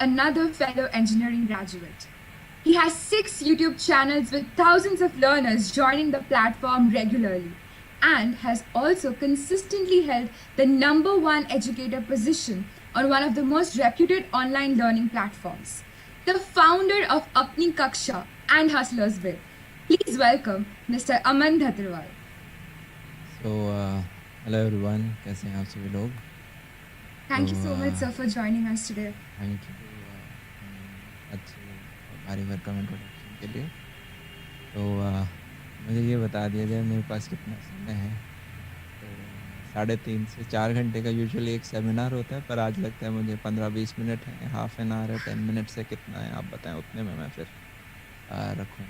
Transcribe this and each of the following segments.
another fellow engineering graduate. He has 6 YouTube channels with thousands of learners joining the platform regularly and has also consistently held the #1 educator position on one of the most reputed online learning platforms. The founder of Apni Kaksha and Hustlers Bay. Please welcome Mr. Aman Dhatrwal. तो hello everyone, कैसे हैं आप सभी लोग? Thank you so much, sir, for joining us today. Thank you अच्छे भारी welcome introduction के लिए। तो मुझे ये बता दिया जाए मेरे पास कितना समय है। तो 3.5 से 4 घंटे का यूजुअली एक सेमिनार होता है, पर आज लगता है मुझे 15-20 मिनट है, हाफ एन आवर है, 10 मिनट से कितना है आप बताएं, उतने में मैं फिर रखूँ।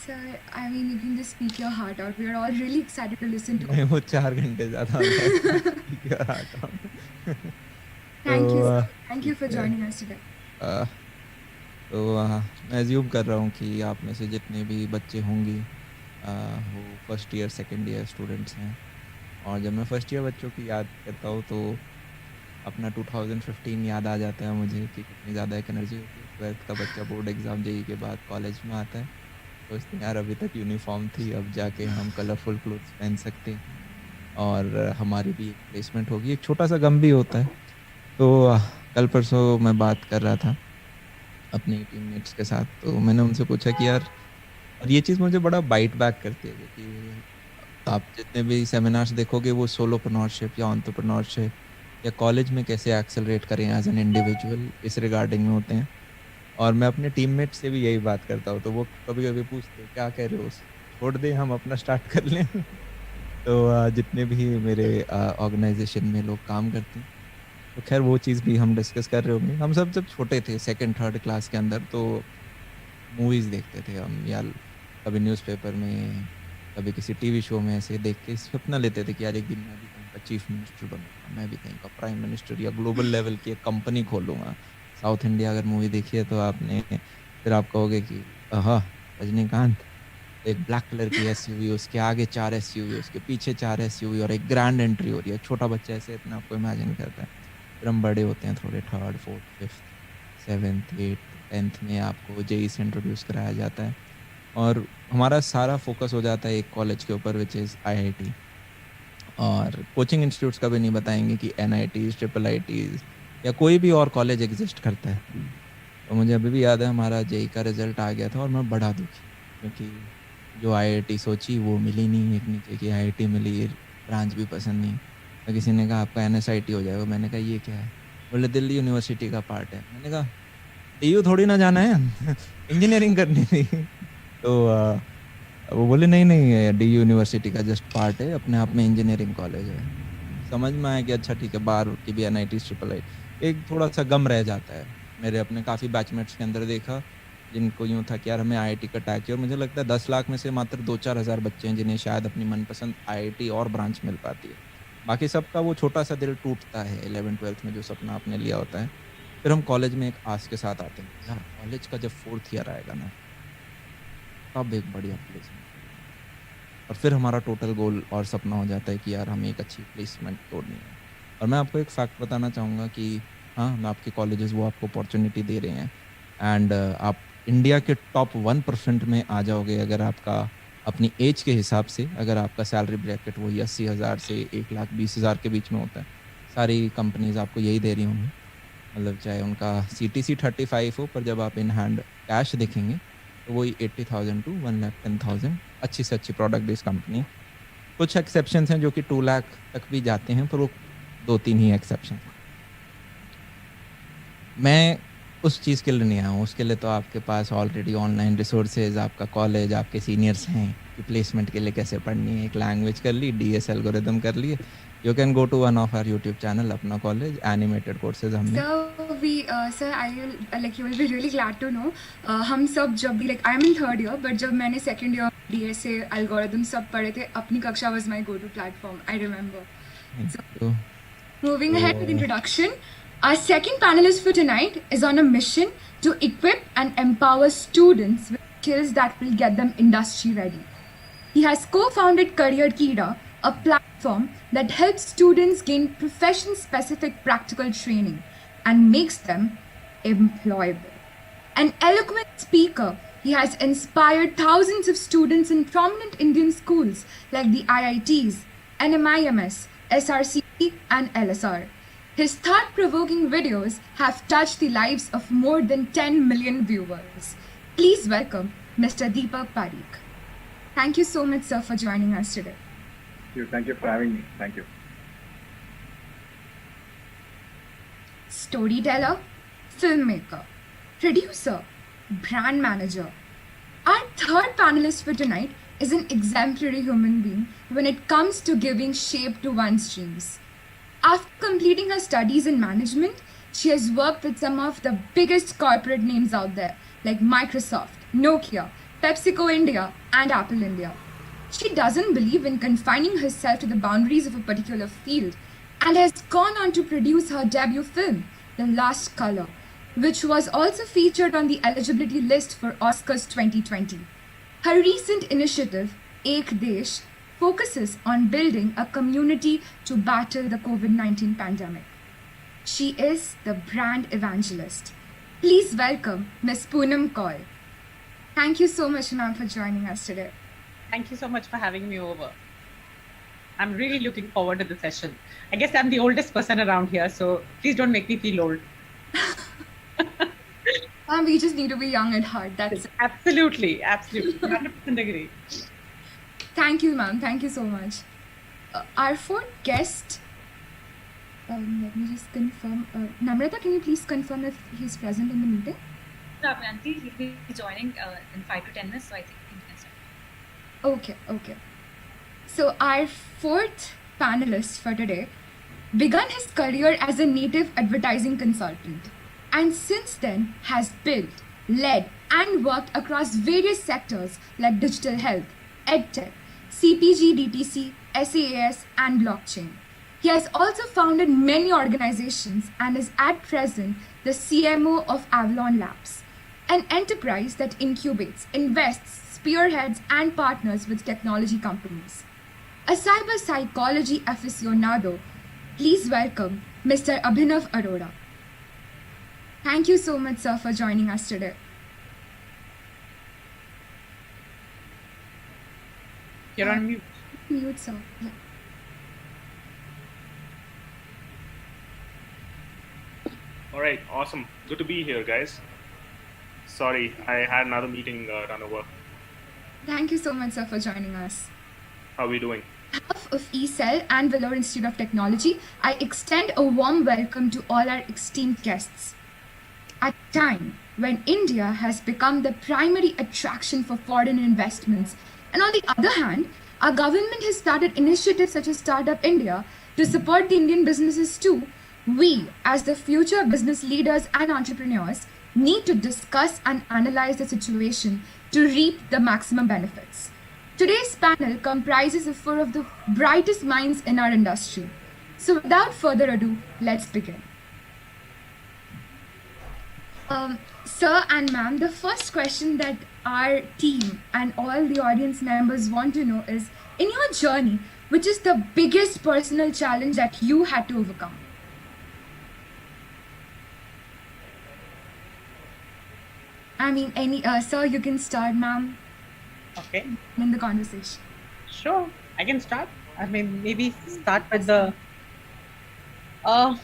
Sir, I mean, you can just speak your heart out. We are all really excited to listen to. नहीं, वो 4 घंटे ज़्यादा होता है। Your heart out. Thank you, sir. Thank you for joining us today. तो मैं एज्यूम कर रहा हूँ कि आप में से जितने भी बच्चे होंगे वो first year second year students हैं। और जब मैं फर्स्ट ईयर बच्चों की याद करता हूँ तो अपना 2015 याद आ जाता है मुझे कि कितनी ज़्यादा एक एनर्जी होती है। 12th का बच्चा बोर्ड एग्ज़ाम जेई के बाद कॉलेज में आता है, तो उसने यार अभी तक यूनिफॉर्म थी, अब जाके हम कलरफुल क्लोथ्स पहन सकते हैं और हमारी भी एक प्लेसमेंट होगी। एक छोटा सा गम भी होता है। तो कल परसों मैं बात कर रहा था अपने टीममेट्स के साथ, तो मैंने उनसे पूछा कि यार, और ये चीज़ मुझे बड़ा बाइट बैक करती है कि आप जितने भी सेमिनार्स देखोगे वो सोलोप्रेन्योरशिप या एंटरप्रेन्योरशिप या कॉलेज में कैसे एक्सेलरेट करें एज एन इंडिविजुअल इस रिगार्डिंग में होते हैं। और मैं अपने टीममेट से भी यही बात करता हूँ, तो वो कभी कभी पूछते क्या कह रहे हो, छोड़ दें हम अपना स्टार्ट कर लें। तो जितने भी मेरे ऑर्गेनाइजेशन में लोग काम करते हैं, तो खैर वो चीज़ भी हम डिस्कस कर रहे होंगे। हम सब जब छोटे थे 2nd-3rd क्लास के अंदर, तो मूवीज़ देखते थे हम, या कभी न्यूज़पेपर में, कभी किसी टीवी शो में ऐसे देख के सपना लेते थे कि यार एक दिन मैं भी कहीं का चीफ मिनिस्टर बनूंगा, मैं भी कहीं का प्राइम मिनिस्टर या ग्लोबल लेवल की एक कंपनी खोलूँगा। साउथ इंडिया अगर मूवी देखी है तो आपने, फिर आप कहोगे कि हाँ रजनीकांत, एक ब्लैक कलर की एसयूवी, उसके आगे 4 एसयूवी, उसके पीछे 4 एसयूवी और एक ग्रैंड एंट्री हो रही है। छोटा बच्चा ऐसे इतना आपको इमेजिन करता है। फिर हम बड़े होते हैं थोड़े, 3rd, 4th, 5th, 7th, 8th, 10th में आपको जेई से इंट्रोड्यूस कराया जाता है और हमारा सारा फोकस हो जाता है एक कॉलेज के ऊपर, विच इज़ IIT। और कोचिंग इंस्टीट्यूट्स का भी नहीं बताएंगे कि NITs, IIITs या कोई भी और कॉलेज एग्जिस्ट करता है। तो मुझे अभी भी याद है हमारा जेई का रिजल्ट आ गया था और मैं बड़ा दुखी, क्योंकि जो IIT सोची वो मिली नहीं। एक नीचे की IIT मिली, ब्रांच भी पसंद नहीं। तो किसी ने कहा आपका NSIT हो जाएगा। मैंने कहा ये क्या है? बोले दिल्ली यूनिवर्सिटी का पार्ट है। मैंने कहा DU थोड़ी ना जाना है, इंजीनियरिंग करनी थी। तो वो बोले नहीं नहीं, DU यूनिवर्सिटी का जस्ट पार्ट है, अपने आप में इंजीनियरिंग कॉलेज है। समझ में आया कि अच्छा ठीक है, बाहर की भी NITs, IIIT। एक थोड़ा सा गम रह जाता है। मेरे अपने काफ़ी बैचमेट्स के अंदर देखा जिनको यूँ था कि यार हमें IIT का टैग किया, और मुझे लगता है 10 लाख में से मात्र 2-4 हज़ार बच्चे हैं जिन्हें शायद अपनी मनपसंद IIT और ब्रांच मिल पाती है। बाकी सबका वो छोटा सा दिल टूटता है 11th-12th में जो सपना आपने लिया होता है। फिर हम कॉलेज में एक आस के साथ आते हैं, यार कॉलेज का जब 4th ईयर आएगा ना, तब एक बढ़िया प्लेसमेंट। और फिर हमारा टोटल गोल और सपना हो जाता है कि यार हमें एक अच्छी प्लेसमेंट तोड़नी है। और मैं आपको एक फैक्ट बताना चाहूँगा कि हाँ, मैं आपके कॉलेजेस वो आपको अपॉर्चुनिटी दे रहे हैं, एंड आप इंडिया के टॉप 1% में आ जाओगे अगर आपका अपनी एज के हिसाब से, अगर आपका सैलरी ब्रैकेट वही 80,000 से 1,20,000 के बीच में होता है। सारी कंपनीज आपको यही दे रही होंगी, मतलब चाहे उनका CTC 35 हो, पर जब आप इन हैंड कैश देखेंगे तो वही 80,000 to 1,10,000। अच्छी से अच्छी प्रोडक्ट बेस्ड कंपनी। कुछ एक्सेप्शंस हैं जो कि 2 लाख तक भी जाते हैं, पर वो 2-3 ही एक्सेप्शन। मैं उस चीज़ के लिए नहीं आया हूँ, उसके लिए तो आपके पास ऑलरेडी ऑनलाइन रिसोर्सेज, आपका कॉलेज, आपके सीनियर्स हैं कि प्लेसमेंट के लिए कैसे पढ़नी है। एक लैंग्वेज कर ली, DS एल्गोरिदम कर लिए। You can go to one of our YouTube channel, अपना कॉलेज, एनिमेटेड कोर्सेज हमने। Sir, I will like you will be really glad to know. हम सब जब भी like I'm in 3rd year, but जब मैंने 2nd year DSA algorithm सब पढ़े थे, अपनी कक्षा was my go-to platform. I remember. तो Moving ahead with introduction, our second panelist for tonight is on a mission to equip and empower students with skills that will get them industry ready. He has co-founded Career Kida, a platform that helps students gain profession-specific practical training, and makes them employable. An eloquent speaker, he has inspired thousands of students in prominent Indian schools like the IITs, NMIMS, SRCP, and LSR. His thought provoking videos have touched the lives of more than 10 million viewers. Please welcome Mr. Deepak Parikh. Thank you so much, sir, for joining us today. Thank you for having me. Thank you. Storyteller, filmmaker, producer, brand manager. Our third panelist for tonight is an exemplary human being when it comes to giving shape to one's dreams. After completing her studies in management, she has worked with some of the biggest corporate names out there like Microsoft, Nokia, PepsiCo India, and Apple India. She doesn't believe in confining herself to the boundaries of a particular field and has gone on to produce her debut film, The Last Color, which was also featured on the eligibility list for Oscars 2020. Her recent initiative, Ek Desh, focuses on building a community to battle the COVID-19 pandemic. She is the brand evangelist. Please welcome Ms. Poonam Kaul. Thank you so much, ma'am, for joining us today. Thank you so much for having me over. I'm really looking forward to the session. I guess I'm the oldest person around here, so please don't make me feel old. Ma'am, we just need to be young at heart. That's Absolutely. 100% agree. Thank you, ma'am. Thank you so much. Our fourth guest, let me just confirm. Namrata, can you please confirm if he's present in the meeting? Auntie, he'll be joining in 5 to 10 minutes, so I think we can start. Okay. So our fourth panelist for today began his career as a native advertising consultant and since then has built, led and worked across various sectors like digital health, edtech, CPG, DTC, SaaS and blockchain. He has also founded many organizations and is at present the CMO of Avalon Labs, an enterprise that incubates, invests, spearheads and partners with technology companies. A cyber psychology aficionado, please welcome Mr. Abhinav Arora. Thank you so much, sir, for joining us today. You're on mute. Mute, sir. Yeah. All right, awesome. Good to be here, guys. Sorry, I had another meeting run over. Thank you so much, sir, for joining us. How are we doing? On behalf of eCell and Vellore Institute of Technology, I extend a warm welcome to all our esteemed guests. At a time when India has become the primary attraction for foreign investments, and on the other hand, our government has started initiatives such as Startup India to support the Indian businesses too, we, as the future business leaders and entrepreneurs, need to discuss and analyze the situation to reap the maximum benefits. Today's panel comprises of four of the brightest minds in our industry. So without further ado, let's begin. Sir and ma'am, the first question that our team and all the audience members want to know is, in your journey, which is the biggest personal challenge that you had to overcome? I mean, sir, you can start, ma'am, Okay, in the conversation. sure. I can start. I mean, maybe start with the. Well,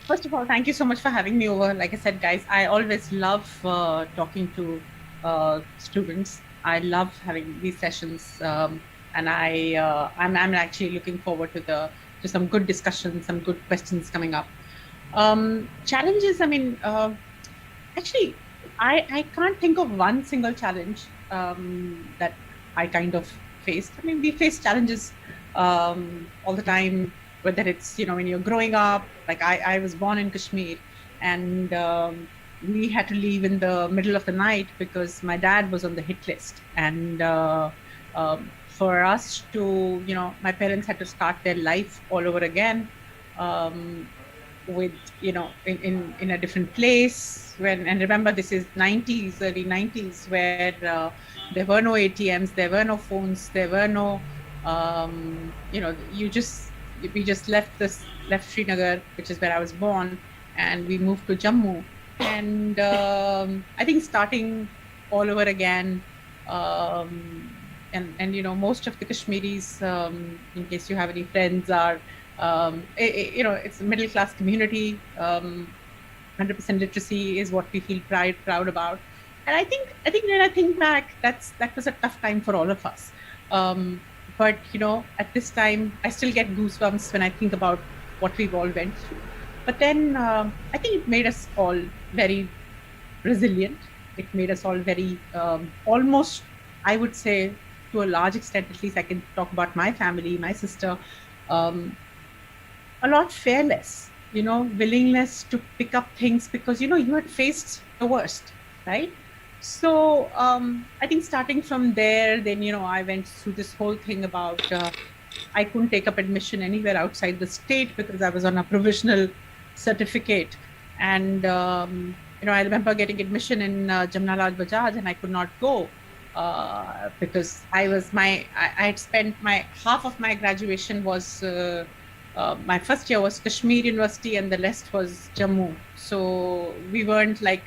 first of all, thank you so much for having me over. Like I said, guys, I always love talking to students. I love having these sessions, and I'm actually looking forward to some good discussions, some good questions coming up. Challenges. I mean, actually, I can't think of one single challenge that I kind of faced. I mean, we face challenges all the time, whether it's, when you're growing up, like I was born in Kashmir, and we had to leave in the middle of the night because my dad was on the hit list. And for us to, my parents had to start their life all over again with, in a different place. And remember, this is early 90s, where there were no ATMs, there were no phones, there were no, you just we just left Srinagar, which is where I was born, and we moved to Jammu. And I think starting all over again, and most of the Kashmiris, in case you have any friends, are it's a middle class community. 100% literacy is what we feel proud about. And I think when I think back, that was a tough time for all of us. But at this time, I still get goosebumps when I think about what we've all went through. But then I think it made us all very resilient. It made us all very almost, I would say, to a large extent, at least I can talk about my family, my sister, a lot fearless, willingness to pick up things because, you had faced the worst, right? So I think starting from there, then, I went through this whole thing about I couldn't take up admission anywhere outside the state because I was on a provisional certificate. And, I remember getting admission in Jamnalal Bajaj and I could not go because I had spent half of my graduation was, my first year was Kashmir University and the rest was Jammu. So we weren't like,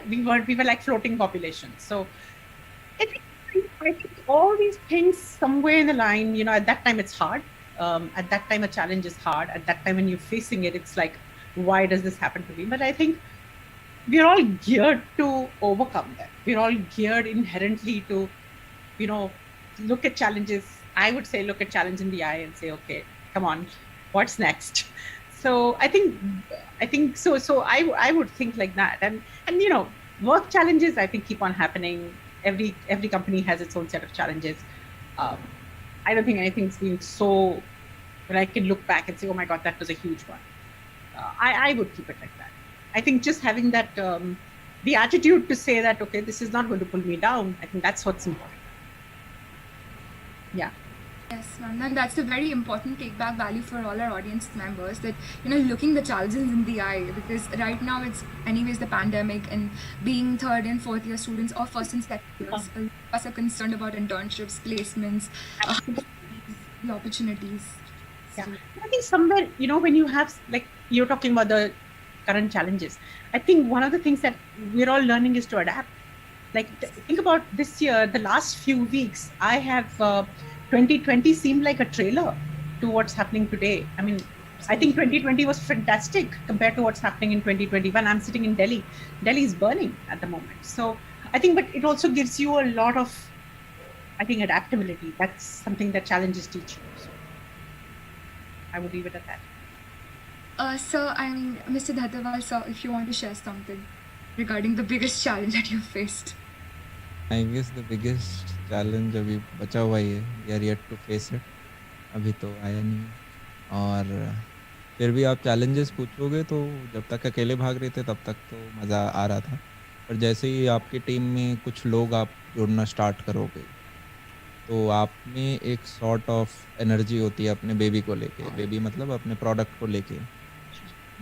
we were like floating population. So I think all these things somewhere in the line, at that time it's hard. At that time a challenge is hard. At that time when you're facing it, it's like, why does this happen to me? But I think we're all geared to overcome that. We're all geared inherently to, look at challenges. I would say look at challenge in the eye and say, okay, come on, what's next? So I think so I would think like that. And work challenges I think keep on happening. Every company has its own set of challenges. I don't think anything's been so when I can look back and say, oh my God, that was a huge one. I would keep it like that. I think just having that the attitude to say that, okay, this is not going to pull me down. I think that's what's important. Yeah. Yes, ma'am. And that's a very important take-back value for all our audience members that, looking the challenges in the eye, because right now it's anyways the pandemic and being third and fourth year students or first and second years, us are concerned about internships, placements, the opportunities. Yeah. I think somewhere, when you have, like, you're talking about the current challenges, I think one of the things that we're all learning is to adapt. Like, think about this year, the last few weeks, I have 2020 seemed like a trailer to what's happening today. I mean, I think 2020 was fantastic compared to what's happening in 2021. I'm sitting in Delhi. Delhi is burning at the moment. So I think, but it also gives you a lot of, I think, adaptability. That's something that challenges teach you. So I would leave it at that. Sir, Mr. Dhatawal, sir, if you want to share something regarding the biggest challenge that you faced. I guess the biggest challenge अभी बचा हुआ ही है. We are yet to face it. अभी तो आया नहीं है. और फिर भी आप challenges पूछोगे तो जब तक अकेले भाग रहे थे तब तक तो मज़ा आ रहा था. पर जैसे ही आपकी टीम में कुछ लोग आप जुड़ना स्टार्ट करोगे तो आप में एक sort of energy होती है अपने बेबी को लेके. बेबी मतलब अपने प्रोडक्ट को लेके.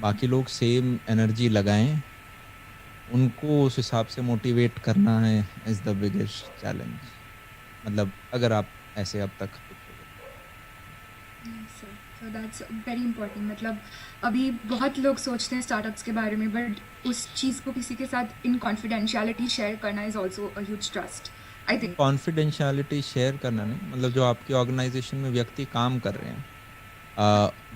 बाकी लोग सेम एनर्जी लगाएं, उनको उस हिसाब से मोटिवेट करना है इज़ द बिगेस्ट चैलेंज. मतलब अगर आप ऐसे अब तक So that's very important. मतलब अभी बहुत लोग सोचते हैं स्टार्टअप्स के बारे में, बट उस चीज़ को किसी के साथ इन कॉन्फिडेंशियलिटी शेयर करना is also a huge trust. I think confidentiality share करना नहीं, मतलब जो आपकी ऑर्गेनाइजेशन में व्यक्ति काम कर रहे हैं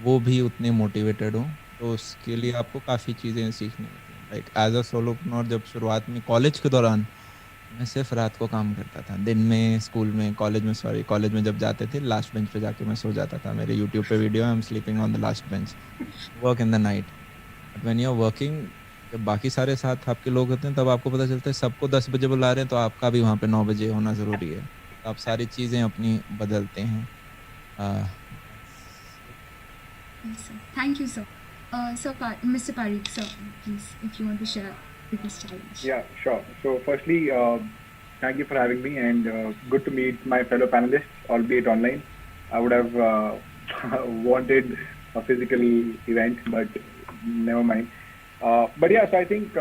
वो भी उतने मोटिवेटेड हों, तो उसके लिए आपको काफ़ी चीज़ें सीखनी होती हैं. लाइक एज अ सोलोप्रेन्योर जब शुरुआत में कॉलेज के दौरान मैं सिर्फ रात को काम करता था. दिन में स्कूल में कॉलेज में जब जाते थे लास्ट बेंच पे जाके मैं सो जाता था. मेरे यूट्यूब पे वीडियो है, I am sleeping on the last bench, work in the night. But when you are working, जब बाकी सारे साथ आपके लोग होते हैं तब आपको पता चलता है सबको 10 बजे बुला रहे हैं तो आपका भी वहाँ पे 9 बजे होना ज़रूरी है. आप सारी चीज़ें अपनी बदलते हैं. Thank you, sir. So, Mr. Parikh, sir, please, if you want to share biggest challenge. Yeah, sure. So firstly, thank you for having me, and good to meet my fellow panelists, albeit online. I would have wanted a physical event, but never mind. But yeah, so I think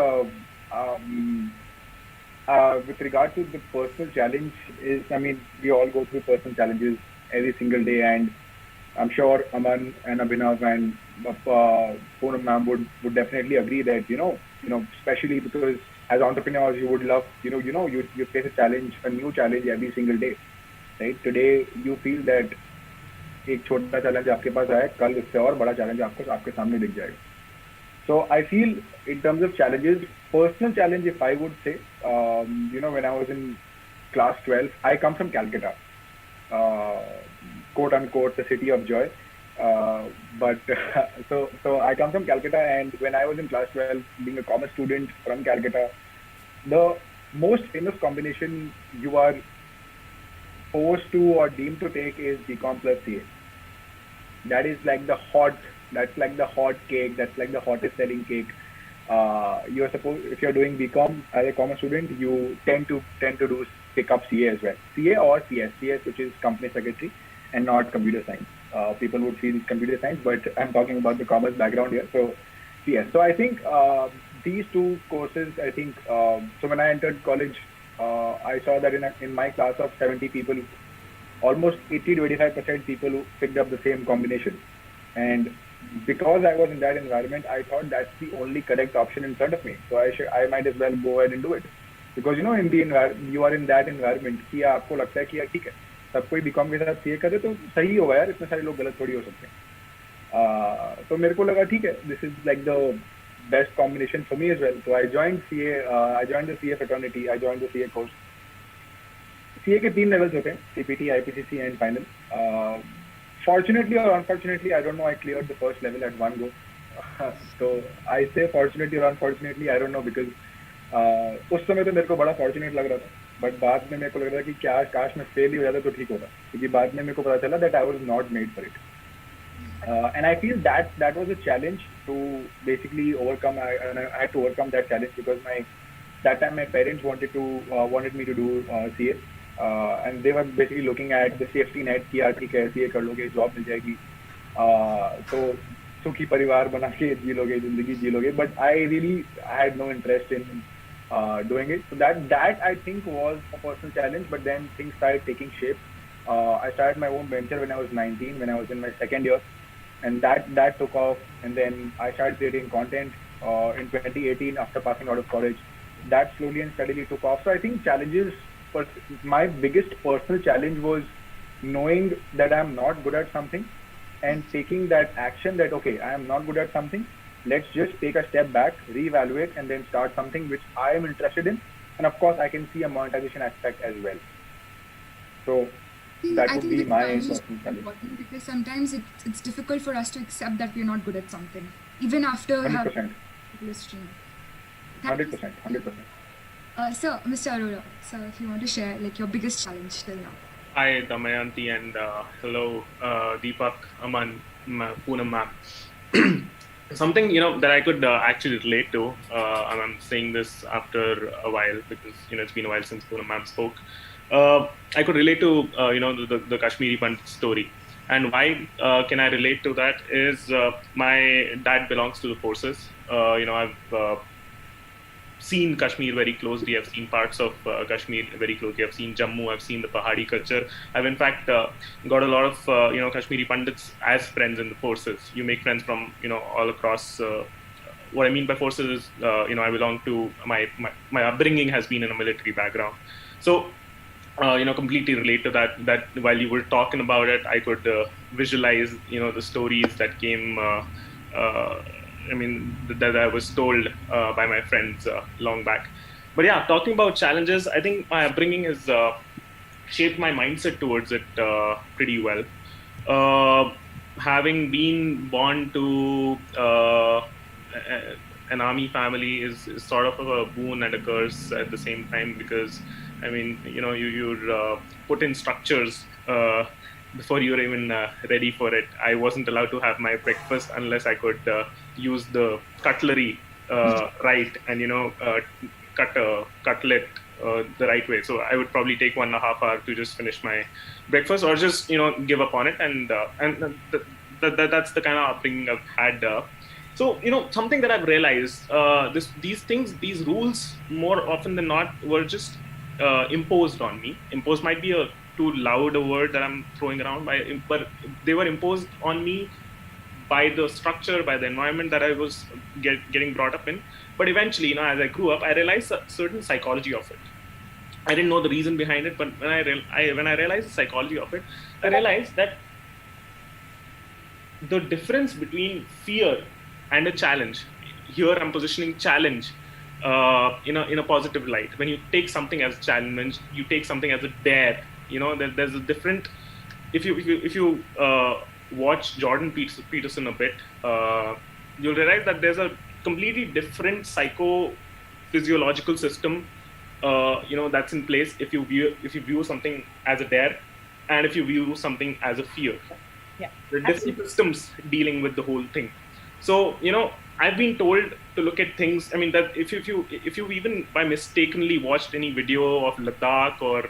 with regard to the personal challenge is, I mean, we all go through personal challenges every single day, and I'm sure Aman and Abhinav and Poonam ma'am would definitely agree that especially because as entrepreneurs you would love you face a new challenge every single day, right? Today you feel that एक छोटा challenge आपके पास आया, कल इससे और बड़ा challenge आपके सामने दिख जाएगा. So I feel in terms of challenges, personal challenge, if I would say, when I was in class 12, I come from Calcutta, quote unquote, the city of joy. But so I come from Calcutta, and when I was in class 12, being a commerce student from Calcutta, the most famous combination you are forced to or deemed to take is BCom plus CA. That is like the hot cake. That's like the hottest selling cake. You're supposed, if you're doing BCom as a commerce student, you tend to pick up CA as well. CA or CS, which is company secretary and not computer science. People would feel computer science, but I'm talking about the commerce background here. So CS. So I think these two courses, I think, so when I entered college, I saw that in my class of 70 people, almost 80 to 85% people who picked up the same combination. And because I was in that environment, I thought that's the only correct option in front of me. So I might as well go ahead and do it. Because you are in that environment कि आपको लगता है कि यार ठीक है, सब कोई बीकॉम के साथ सीए करे तो सही होगा यार, इतने सारे लोग गलत थोड़ी हो सकते हैं. तो मेरे को लगा ठीक है, this is like the best combination for me as well. So I joined the CA fraternity. I joined the CA course. CA के 3 levels होते हैं, CPT, IPCC and final. Fortunately or unfortunately, I don't know, I cleared the first level at one go. So I say fortunately or unfortunately, I don't know, because उस समय तो मेरे को बड़ा fortunate लग रहा था, but बाद में मेरे को लग रहा था कि काश मैं fail ही हो जाता तो ठीक होता, क्योंकि बाद में मेरे को पता चला that I was not made for it. And I feel that was a challenge to basically overcome. I had to overcome that challenge because that time my parents wanted me to do CA. And they were basically looking at the safety net कि यार ठीक है, CA कर लोगे, job मिल जाएगी, तो सुखी परिवार बना के जी लोगे, जिंदगी जी लोगे. But I had no interest in doing it. So that I think was a personal challenge. But then things started taking shape. I started my own venture when I was 19, when I was in my second year, and that took off. And then I started creating content in 2018 after passing out of college. That slowly and steadily took off. So I think challenges. But my biggest personal challenge was knowing that I'm not good at something and taking that action that, okay, I am not good at something. Let's just take a step back, reevaluate, and then start something which I am interested in. And of course, I can see a monetization aspect as well. So that would be my personal challenge. Because sometimes it's difficult for us to accept that we're not good at something, even after 100%. having listening. 100%. So, Mr. Arora, so if you want to share like your biggest challenge till now. Hi, Damayanti, and hello, Deepak, Aman, Poonam ma'am. Something that I could actually relate to, and I'm saying this after a while because it's been a while since Poonam ma'am spoke. I could relate to the Kashmiri Pandit story, and why can I relate to that is my dad belongs to the forces. I've seen Kashmir very closely. I've seen parts of Kashmir very closely. I've seen Jammu. I've seen the Pahadi culture. I've in fact got a lot of Kashmiri Pandits as friends in the forces. You make friends from all across. What I mean by forces is I belong to my upbringing has been in a military background. So completely relate to that. That while you were talking about it, I could visualize the stories that came. That I was told by my friends long back. But yeah, talking about challenges, I think my upbringing has shaped my mindset towards it pretty well. Having been born to an army family is sort of a boon and a curse at the same time, because you're put in structures before you're even ready for it. I wasn't allowed to have my breakfast unless I could use the cutlery right and cut a cutlet the right way. So I would probably take 1.5 hours to just finish my breakfast, or just give up on it. And that's the kind of upbringing I've had. So something that I've realized, these rules more often than not were just imposed on me. Imposed might be a too loud a word that I'm throwing around, but they were imposed on me by the structure, by the environment that I was getting brought up in. But eventually, as I grew up, I realized a certain psychology of it. I didn't know the reason behind it, but when I realized the psychology of it, I realized that the difference between fear and a challenge. Here, I'm positioning challenge in a positive light. When you take something as a challenge, you take something as a dare. There's a different. If you watch Jordan Peterson a bit, you'll realize that there's a completely different psychophysiological system, that's in place if you view something as a dare, and if you view something as a fear. Yeah, there are different systems dealing with the whole thing. So I've been told to look at things. I mean, that if you even by mistakenly watched any video of Ladakh or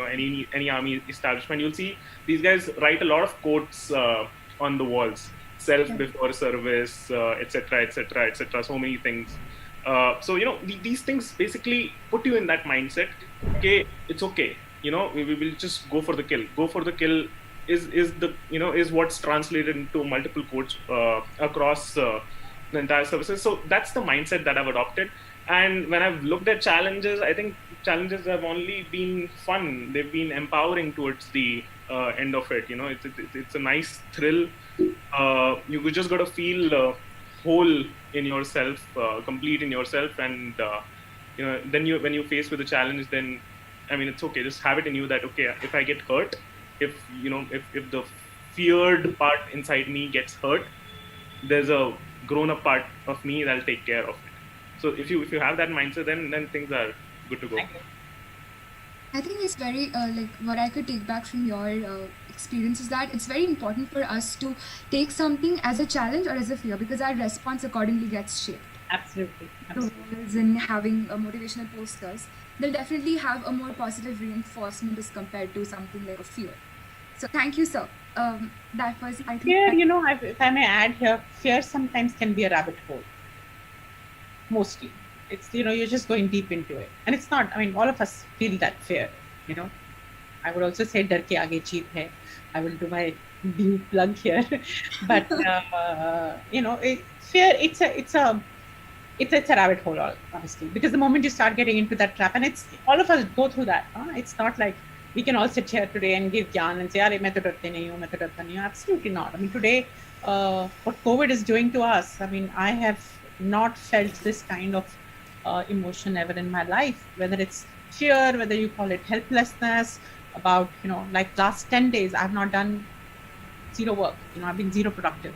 any army establishment, you'll see these guys write a lot of quotes on the walls: self before service, etc., etc., etc. So many things. So these things basically put you in that mindset. Okay, it's okay. We will just go for the kill. Go for the kill is what's translated into multiple quotes across the entire services. So that's the mindset that I've adopted. And when I've looked at challenges, I think challenges have only been fun. They've been empowering towards the end of it. It's a nice thrill. You just got to feel whole in yourself, complete in yourself, and then when you face with a challenge, then it's okay. Just have it in you that okay, if I get hurt, if the feared part inside me gets hurt, there's a grown-up part of me that'll take care of it. So if you have that mindset, then things are good to go. I think it's very like what I could take back from your experience is that it's very important for us to take something as a challenge or as a fear, because our response accordingly gets shaped. Absolutely. So in having motivational posters, they'll definitely have a more positive reinforcement as compared to something like a fear. So thank you, sir. That was, I think. Fear, if I may add here, fear sometimes can be a rabbit hole. Mostly. It's, you're just going deep into it. And it's not, all of us feel that fear, I would also say, dar ke aage jeet hai. I will do my due plug here. But, fear, it's a rabbit hole, honestly. Because the moment you start getting into that trap, and it's, all of us go through that. It's not like we can all sit here today and give gyan and say, main to darte nahi hu, main to darta nahi hu. Absolutely not. Today, what COVID is doing to us, I have not felt this kind of emotion ever in my life, whether it's fear, whether you call it helplessness, about, like last 10 days, I've not done zero work. I've been zero productive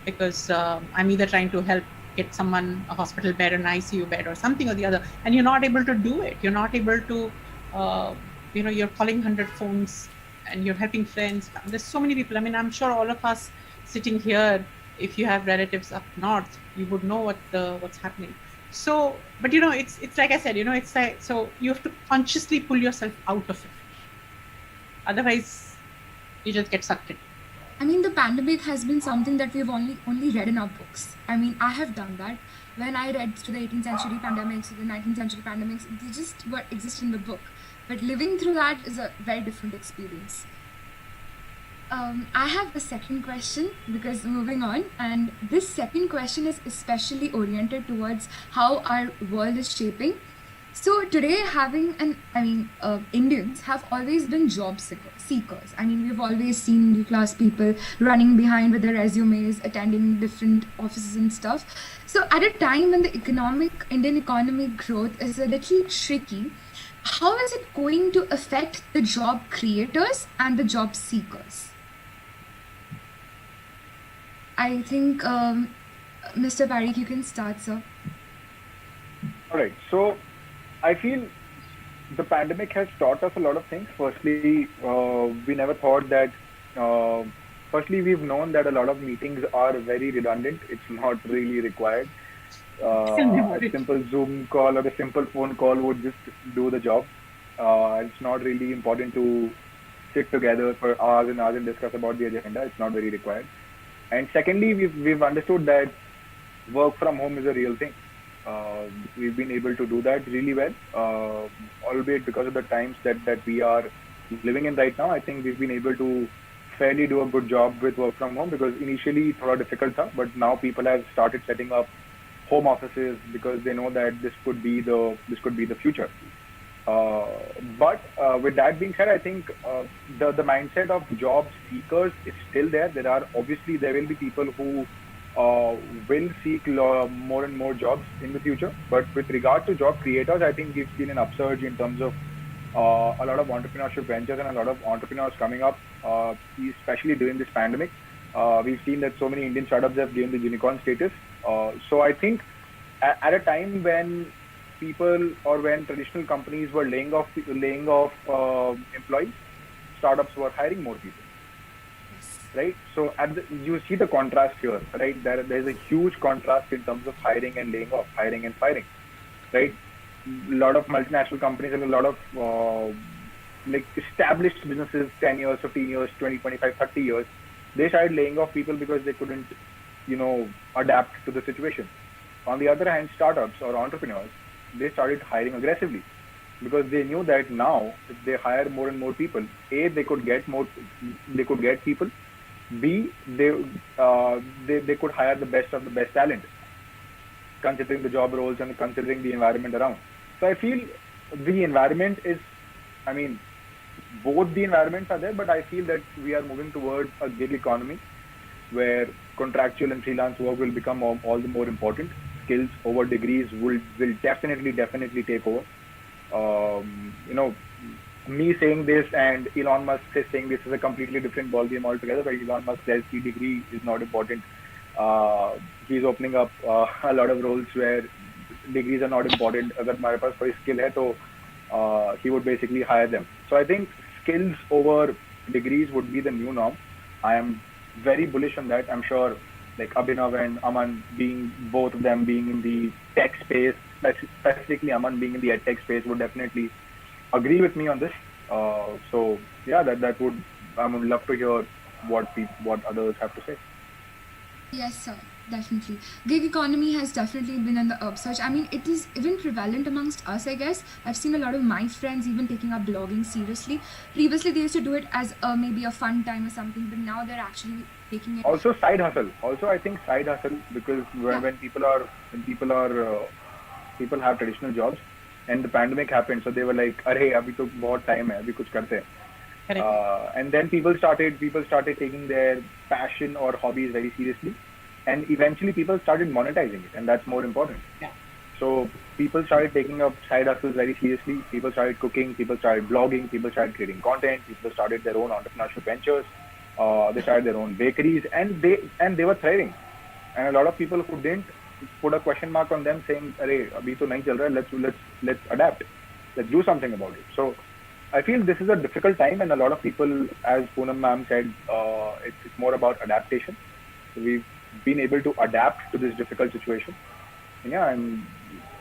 because I'm either trying to help get someone a hospital bed, an ICU bed or something or the other, and you're not able to do it. You're not able to, you're calling 100 phones and you're helping friends. There's so many people. I'm sure all of us sitting here, if you have relatives up north, you would know what's happening. So, but it's like I said, it's like, so you have to consciously pull yourself out of it. Otherwise, you just get sucked in. The pandemic has been something that we've only read in our books. I have done that. When I read through the 18th century pandemics, the 19th century pandemics, they just exist in the book. But living through that is a very different experience. I have a second question, because moving on, and this second question is especially oriented towards how our world is shaping. So today, Indians have always been job seekers. We've always seen middle-class people running behind with their resumes, attending different offices and stuff. So at a time when the Indian economic growth is a little tricky, how is it going to affect the job creators and the job seekers? I think, Mr. Parikh, you can start, sir. All right. So I feel the pandemic has taught us a lot of things. Firstly, we never thought that. Firstly, we've known that a lot of meetings are very redundant. It's not really required. A simple Zoom call or a simple phone call would just do the job. It's not really important to sit together for hours and hours and discuss about the agenda. It's not very required. And secondly, we've understood that work from home is a real thing. We've been able to do that really well, albeit because of the times that we are living in right now, I think we've been able to fairly do a good job with work from home, because initially थोड़ा difficult था, but now people have started setting up home offices because they know that this could be the future. But with that being said, I think the mindset of job seekers is still there. There will be people who will seek more and more jobs in the future. But with regard to job creators, I think we've seen an upsurge in terms of a lot of entrepreneurship ventures and a lot of entrepreneurs coming up, especially during this pandemic. We've seen that so many Indian startups have gained the unicorn status. So I think at a time when people, or when traditional companies were laying off employees, startups were hiring more people. Right, so you see the contrast here, right? There's a huge contrast in terms of hiring and laying off, hiring and firing, right? A lot of multinational companies and a lot of like established businesses, 10 years, 15 years, 20, 25, 30 years, they started laying off people because they couldn't, adapt to the situation. On the other hand, startups or entrepreneurs, they started hiring aggressively because they knew that now if they hire more and more people, A, they could get people. B, they could hire the best of the best talent, considering the job roles and considering the environment around. So I feel the environment is, both the environments are there, but I feel that we are moving towards a gig economy where contractual and freelance work will become all the more important. Skills over degrees will definitely take over. Me saying this and Elon Musk is saying this is a completely different ballgame altogether, but Elon Musk says the degree is not important. He's opening up a lot of roles where degrees are not important. अगर हमारे पास कोई skill है तो he would basically hire them. So I think skills over degrees would be the new norm. I am very bullish on that. I'm sure like Abhinav and Aman, both of them being in the tech space, specifically Aman being in the ed tech space, would definitely agree with me on this. So yeah, I would love to hear what others have to say. Yes, sir, definitely. Gig economy has definitely been on the upsurge. It is even prevalent amongst us, I guess. I've seen a lot of my friends even taking up blogging seriously. Previously, they used to do it as maybe a fun time or something, but now they're actually taking it. Also, side hustle. I think side hustle, because when people have traditional jobs, and the pandemic happened, so they were like, "Arey, abhi to bahut time hai, abhi kuch karte hain." And then people started taking their passion or hobbies very seriously, and eventually people started monetizing it, and that's more important. Yeah. So people started taking up side hustles very seriously. People started cooking, people started blogging, people started creating content, people started their own entrepreneurship ventures. They started their own bakeries, and they were thriving. And a lot of people who didn't put a question mark on them, saying, "Arey, abhi to nahi chal raha, let's adapt, let's do something about it." So I feel this is a difficult time, and a lot of people, as Poonam ma'am said, it's more about adaptation. So we've been able to adapt to this difficult situation. Yeah, and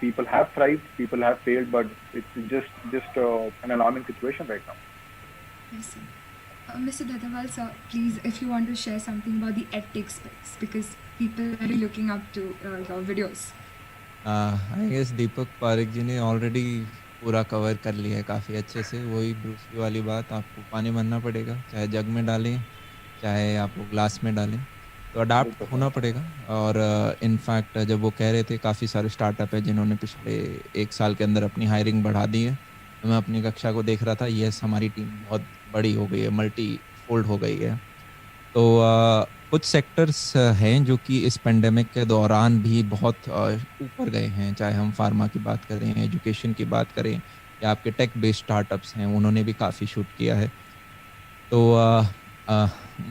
people have thrived, people have failed, but it's just an alarming situation right now. Yes, sir. Mr. Dadawal, sir, please, if you want to share something about the edtech space, because people are really looking up to your videos. I guess Deepak Parekh ji ने already पूरा cover कर लिया है काफ़ी अच्छे से. वही Bruce Lee वाली बात, आपको पानी भरना पड़ेगा, चाहे जग में डालें चाहे आप ग्लास में डालें, तो अडाप्ट होना पड़ेगा. और इनफैक्ट जब वो कह रहे थे काफ़ी सारे स्टार्टअप है जिन्होंने पिछले 1 साल के अंदर अपनी हायरिंग बढ़ा दी है, तो मैं अपनी कक्षा को देख रहा था. यस, हमारी टीम बहुत बड़ी हो गई है, मल्टी फोल्ड हो गई है. तो कुछ सेक्टर्स हैं जो कि इस पेंडेमिक के दौरान भी बहुत ऊपर गए हैं, चाहे हम फार्मा की बात करें, एजुकेशन की बात करें, या आपके टेक बेस्ड स्टार्टअप्स हैं, उन्होंने भी काफ़ी शूट किया है. तो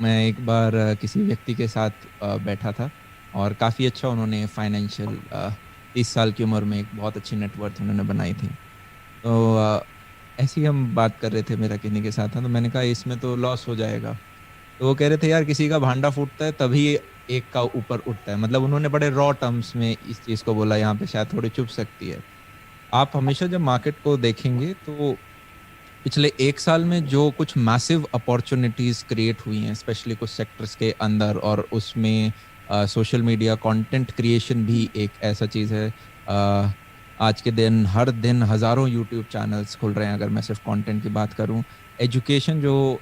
मैं एक बार किसी व्यक्ति के साथ बैठा था और काफ़ी अच्छा उन्होंने फाइनेंशियल 30 साल की उम्र में एक बहुत अच्छी नेटवर्थ उन्होंने बनाई थी. तो ऐसी हम बात कर रहे थे, मेरा किन्हीं के साथ था, तो मैंने कहा इसमें तो लॉस हो जाएगा. तो वो कह रहे थे यार किसी का भांडा फूटता है तभी एक का ऊपर उठता है. मतलब उन्होंने बड़े रॉ टर्म्स में इस चीज़ को बोला. यहाँ पे शायद थोड़ी चुभ सकती है. आप हमेशा जब मार्केट को देखेंगे तो पिछले 1 साल में जो कुछ मैसिव अपॉर्चुनिटीज़ क्रिएट हुई हैं, स्पेशली कुछ सेक्टर्स के अंदर, और उसमें सोशल मीडिया कंटेंट क्रिएशन भी एक ऐसा चीज़ है आज के दिन हर दिन हज़ारों यूट्यूब चैनल्स खुल रहे हैं। अगर मैं सिर्फ कंटेंट की बात करूं, एजुकेशन जो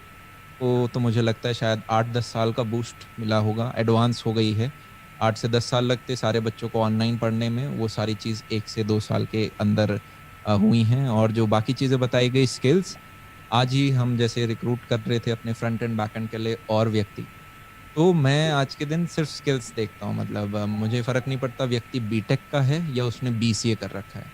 को तो मुझे लगता है शायद 8-10 साल का बूस्ट मिला होगा, एडवांस हो गई है। 8 से 10 साल लगते सारे बच्चों को ऑनलाइन पढ़ने में, वो सारी चीज़ 1 से 2 साल के अंदर हुई हैं। और जो बाकी चीज़ें बताई गई स्किल्स, आज ही हम जैसे रिक्रूट कर रहे थे अपने फ्रंट एंड बैक एंड के लिए और व्यक्ति, तो मैं आज के दिन सिर्फ स्किल्स देखता हूँ। मतलब मुझे फ़र्क नहीं पड़ता व्यक्ति बीटेक का है या उसने बीसीए कर रखा है।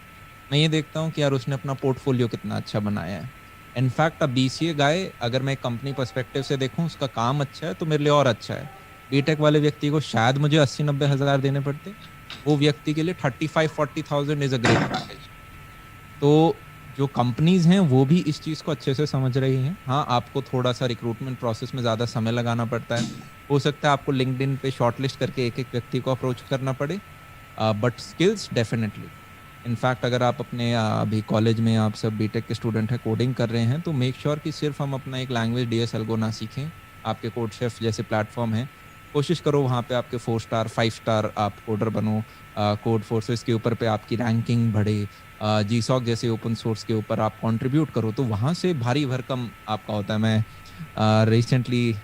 मैं ये देखता हूँ कि यार उसने अपना पोर्टफोलियो कितना अच्छा बनाया है। इनफैक्ट अब बीसीए गाय अगर मैं कंपनी पर्सपेक्टिव से देखूँ, उसका काम अच्छा है तो मेरे लिए और अच्छा है। बीटेक वाले व्यक्ति को शायद मुझे 80-90 हज़ार देने पड़ते, वो व्यक्ति के लिए 35-40,000 इज़ अ ग्रेट पैकेज। तो जो कंपनीज़ हैं वो भी इस चीज़ को अच्छे से समझ रही हैं। हाँ, आपको थोड़ा सा रिक्रूटमेंट प्रोसेस में ज़्यादा समय लगाना पड़ता है। हो सकता है आपको लिंक्डइन पे शॉर्टलिस्ट करके एक-एक व्यक्ति को अप्रोच करना पड़े, बट स्किल्स डेफिनेटली। इनफैक्ट अगर आप अपने अभी कॉलेज में आप सब बीटेक के स्टूडेंट हैं, कोडिंग कर रहे हैं, तो मेक श्योर कि सिर्फ हम अपना एक लैंग्वेज डीएस एल्गो ना सीखें। आपके कोडशेफ जैसे प्लेटफॉर्म है, कोशिश करो वहाँ पे आपके 4 स्टार 5 स्टार आप कोडर बनो। कोड फोर्सेस के ऊपर पे आपकी रैंकिंग बढ़े। जीसॉक जैसे ओपन सोर्स के ऊपर आप कंट्रीब्यूट करो, तो वहाँ से भारी भरकम आपका होता है। मैं रिसेंटली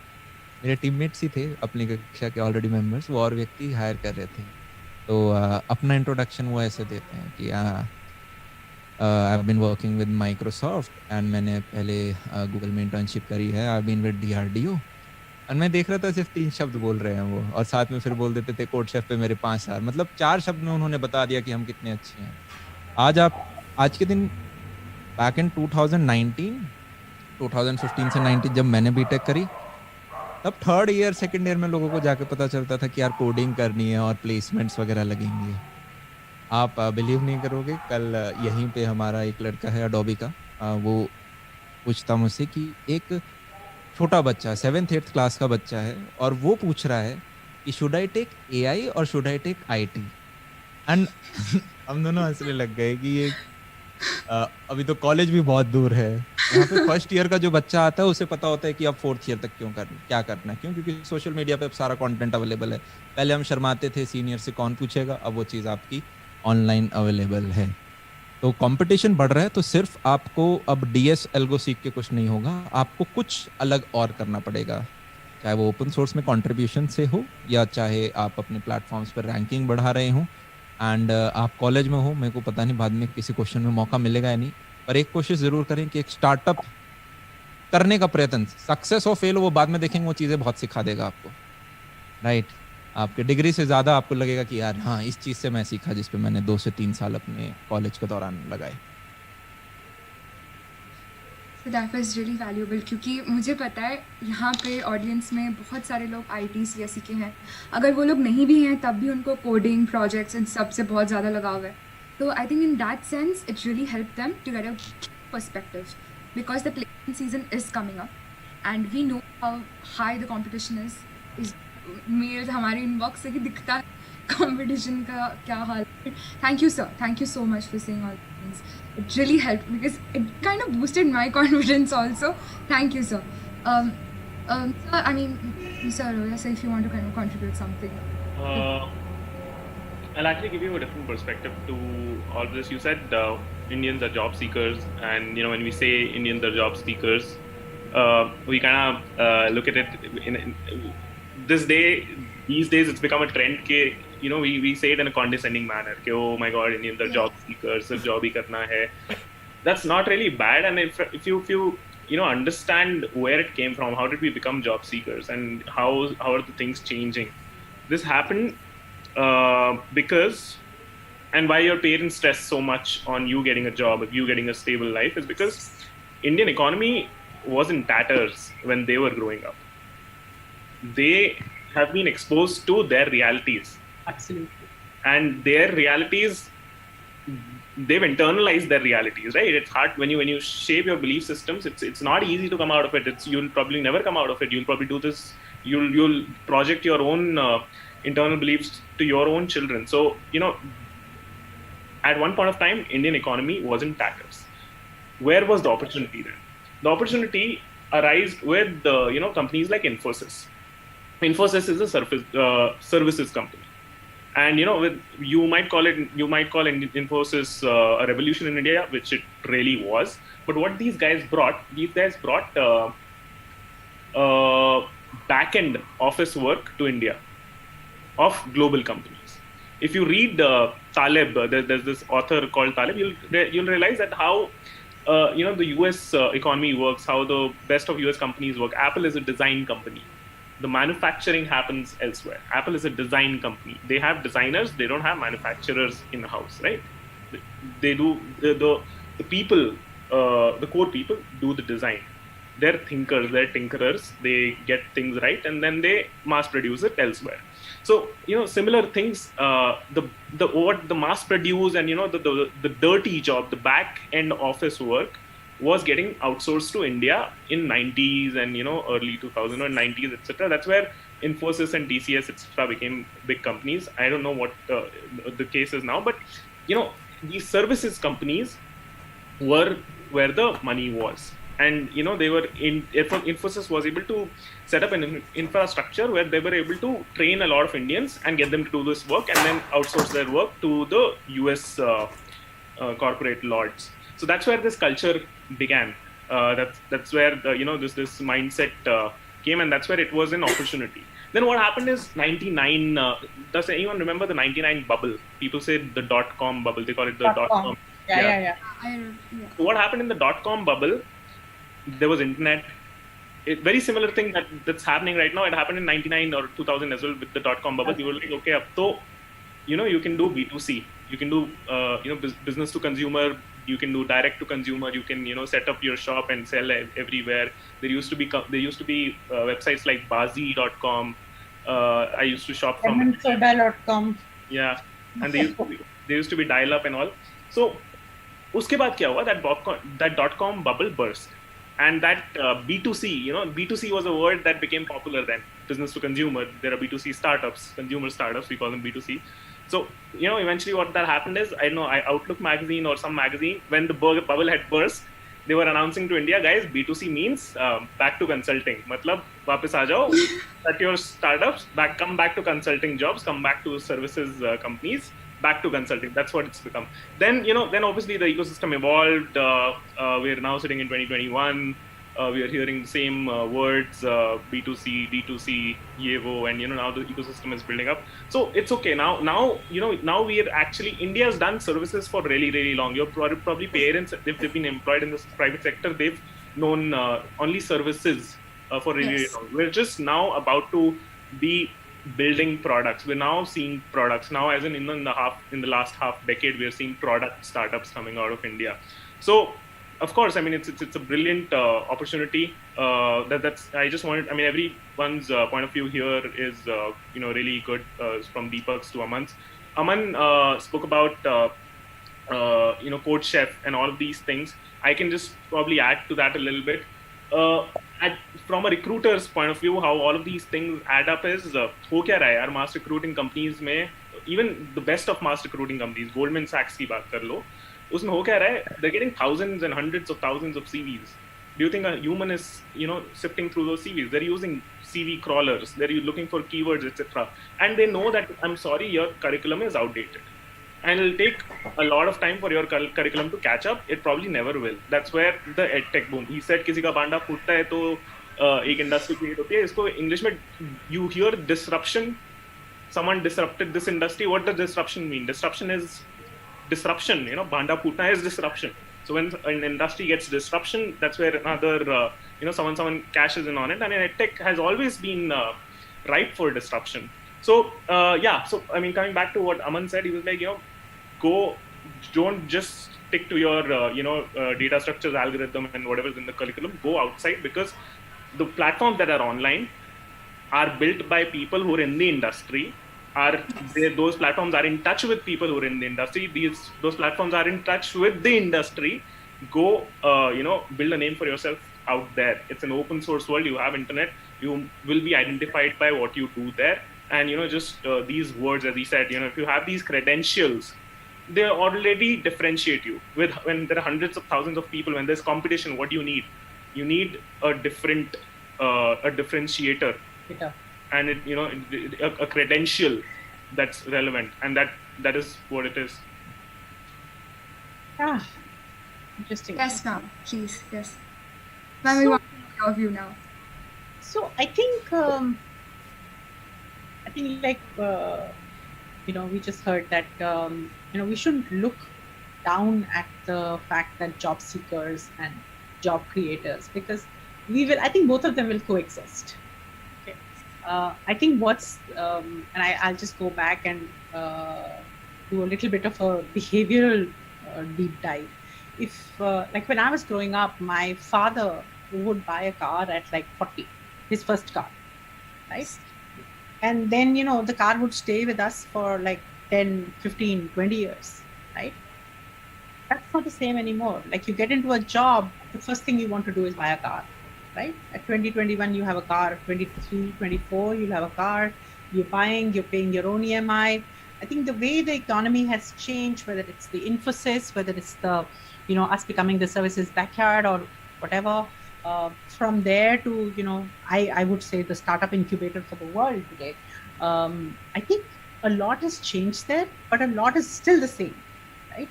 मेरे टीममेट्स ही थे अपनी कक्षा के ऑलरेडी मेंबर्स, वो और व्यक्ति हायर कर रहे थे, तो अपना इंट्रोडक्शन वो ऐसे देते हैं कि I have been working with Microsoft and मैंने पहले गूगल में इंटर्नशिप करी है, I have been with DRDO. और मैं देख रहा था सिर्फ 3 शब्द बोल रहे हैं वो, और साथ में फिर बोल देते थे कोड शेफ पे मेरे 5 स्टार। मतलब 4 शब्द में उन्होंने बता दिया कि हम कितने अच्छे हैं। आज के दिन बैक इन 2015 से 19 जब मैंने बीटेक करी, तब 3rd ईयर 2nd ईयर में लोगों को जाके पता चलता था कि यार कोडिंग करनी है और प्लेसमेंट्स वगैरह लगेंगे। आप बिलीव नहीं करोगे, कल यहीं पे हमारा एक लड़का है अडोबी का, वो पूछता मुझसे कि एक छोटा बच्चा 7th-8th क्लास का बच्चा है, और वो पूछ रहा है कि शुड आई टेक एआई और should I take IT. And हम दोनों हंसने लग गए कि ये अभी तो कॉलेज भी बहुत दूर है। यहाँ पे फर्स्ट ईयर का जो बच्चा आता है उसे पता होता है कि अब 4th ईयर तक क्या करना है। क्यों? क्योंकि सोशल मीडिया पे अब सारा कंटेंट अवेलेबल है। पहले हम शर्माते थे सीनियर से कौन पूछेगा, अब वो चीज़ आपकी ऑनलाइन अवेलेबल है। तो कंपटीशन बढ़ रहा है, तो सिर्फ आपको अब डीएस एल्गो सीख के कुछ नहीं होगा, आपको कुछ अलग और करना पड़ेगा। चाहे वो ओपन सोर्स में कंट्रीब्यूशन से हो, या चाहे आप अपने प्लेटफॉर्म्स पर रैंकिंग बढ़ा रहे हो। एंड आप कॉलेज में हो, मेरे को पता नहीं बाद में किसी क्वेश्चन में मौका मिलेगा या नहीं, पर एक कोशिश ज़रूर करें कि एक स्टार्टअप करने का प्रयत्न, सक्सेस हो फेल हो वो बाद में देखेंगे, वो चीज़ें बहुत सिखा देगा आपको, राइट? आपके डिग्री से ज़्यादा आपको लगेगा कि यार हाँ, इस चीज़ से मैं सीखा जिस पे मैंने 2 से 3 साल अपने कॉलेज के दौरान लगाए। So that was really valuable, क्योंकि मुझे पता है यहाँ पे ऑडियंस में बहुत सारे लोग IT CSE के हैं। अगर वो लोग नहीं भी हैं तब भी उनको कोडिंग प्रोजेक्ट्स इन सब से बहुत ज़्यादा लगाव है। तो I think in that sense it really help them to get a perspective, because the placement season is coming up and we know how high the competition is. Mail हमारे inbox से ही दिखता है कंपटीशन का क्या हाल है। Thank you sir, thank you so much for saying all things. It really helped because it kind of boosted my confidence also. Thank you, sir. Sir, I mean, sir, yes, if you want to kind of contribute something. I'll actually give you a different perspective to all this. You said Indians are job seekers, and when we say Indians are job seekers, we kind of look at it these days it's become a trend ke we say it in a condescending manner ke oh my god, Indians are job seekers, sirf job hi karna hai. That's not really bad, and if you understand where it came from, how did we become job seekers, and how are the things changing. This happened because, and why your parents stress so much on you getting a job, you getting a stable life, is because Indian economy was in tatters when they were growing up. They have been exposed to their realities. Absolutely. And their realities, they've internalized their realities, right? It's hard when you shape your belief systems. It's not easy to come out of it. You'll probably never come out of it. You'll probably do this. You'll project your own internal beliefs to your own children. So at one point of time, Indian economy was in tatters. Where was the opportunity then? The opportunity arose with companies like Infosys. Infosys is a services company, And you might call Infosys a revolution in India, which it really was. But what these guys brought back-end office work to India of global companies. If you read Taleb, there's this author called Taleb, you'll realize that how the US economy works, how the best of US companies work. Apple is a design company. The manufacturing happens elsewhere. Apple is a design company. They have designers. They don't have manufacturers in the house, right? They do the people, the core people do the design. They're thinkers. They're tinkerers. They get things right, and then they mass produce it elsewhere. So similar things. What the mass produce and the dirty job, the back end office work, was getting outsourced to India in 90s and early 2000s or 90s, etc. That's where Infosys and TCS, etc. became big companies. I don't know what the case is now, but these services companies were where the money was, and they were Infosys was able to set up an infrastructure where they were able to train a lot of Indians and get them to do this work, and then outsource their work to the US corporate lords. So that's where this culture began. That's where this mindset came, and that's where it was an opportunity. Then what happened is 99. Does anyone remember the 99 bubble? People say the .com bubble. They call it the .com. Yeah. So what happened in the .com bubble? There was internet. Very similar thing that's happening right now. It happened in 99 or 2000 as well with the .com bubble. You were like, okay, so you can do B2C. You can do business to consumer. You can do direct to consumer. You can set up your shop and sell everywhere. There used to be websites like Bazi.com. I used to shop from Soda.com. Yeah, and they used to be dial up and all. So उसके बाद क्या हुआ? That .com bubble burst, and that B2C, B2C was a word that became popular then. Business to consumer. There are B2C startups, consumer startups. We call them B2C. So, eventually what that happened is, I don't know, Outlook magazine or some magazine, when the bubble had burst, they were announcing to India, guys, B2C means back to consulting. Matlab, वापस आ जाओ, at your startups, come back to consulting jobs, come back to services companies, back to consulting. That's what it's become. Then, then obviously the ecosystem evolved. We're now sitting in 2021. We are hearing the same words, B2C, D2C, Yevo, and now the ecosystem is building up. So it's okay. Now we are actually, India has done services for really, really long. Your probably parents, if they've been employed in the private sector, they've known only services for really, really long. We're just now about to be building products. We're now seeing products now, as in the last half decade, we are seeing product startups coming out of India. So of course, I mean, it's a brilliant opportunity. I just wanted, I mean, everyone's point of view here is really good, from Deepak's to Aman's. Aman spoke about Code Chef and all of these things. I can just probably add to that a little bit. From a recruiter's point of view, how all of these things add up is, ho kya raha hai yaar, mass recruiting companies mein, even the best of mass recruiting companies, Goldman Sachs की बात कर लो, उसमें हो क्या रहा है? They're getting thousands and hundreds of thousands of CVs. Do you think a human is, sifting through those CVs? They're using CV crawlers. They're looking for keywords, etc. And they know that, I'm sorry, your curriculum is outdated. And it'll take a lot of time for your curriculum to catch up. It probably never will. That's where the edtech boom. He said, किसी का बांडा फूटता है तो एक industry create होती है. इसको English में you hear disruption. Someone disrupted this industry. What does disruption mean? Disruption is disruption. Banda putna is disruption. So when an industry gets disruption, that's where another, someone cashes in on it. And edtech has always been ripe for disruption. So so I mean, coming back to what Aman said, he was like, don't just stick to your, data structures, algorithm, and whatever's in the curriculum. Go outside, because the platforms that are online are built by people who are in the industry. Those platforms are in touch with people who are in the industry. Those platforms are in touch with the industry. Go, build a name for yourself out there. It's an open source world. You have internet. You will be identified by what you do there. And just these words, as he said, if you have these credentials, they already differentiate you. When there are hundreds of thousands of people, when there's competition, what do you need? You need a differentiator. Yeah. And a credential that's relevant, and that is what it is. Yeah, interesting. Yes, ma'am. Please, yes. Ma'am, we So- want to know your view now. So I think like we just heard that we shouldn't look down at the fact that job seekers and job creators, because I think both of them will coexist. Okay. I think and I'll just go back and do a little bit of a behavioral deep dive. If like when I was growing up, my father would buy a car at like 40, his first car, right? And then the car would stay with us for like 10, 15, 20 years, right? That's not the same anymore. Like you get into a job, the first thing you want to do is buy a car, right? At 2021 you have a car, 23, 24 you'll have a car, you're paying your own EMI. I think the way the economy has changed, whether it's the Infosys, whether it's the us becoming the services backyard or whatever, from there to I would say the startup incubator for the world today. I think a lot has changed there, but a lot is still the same, right?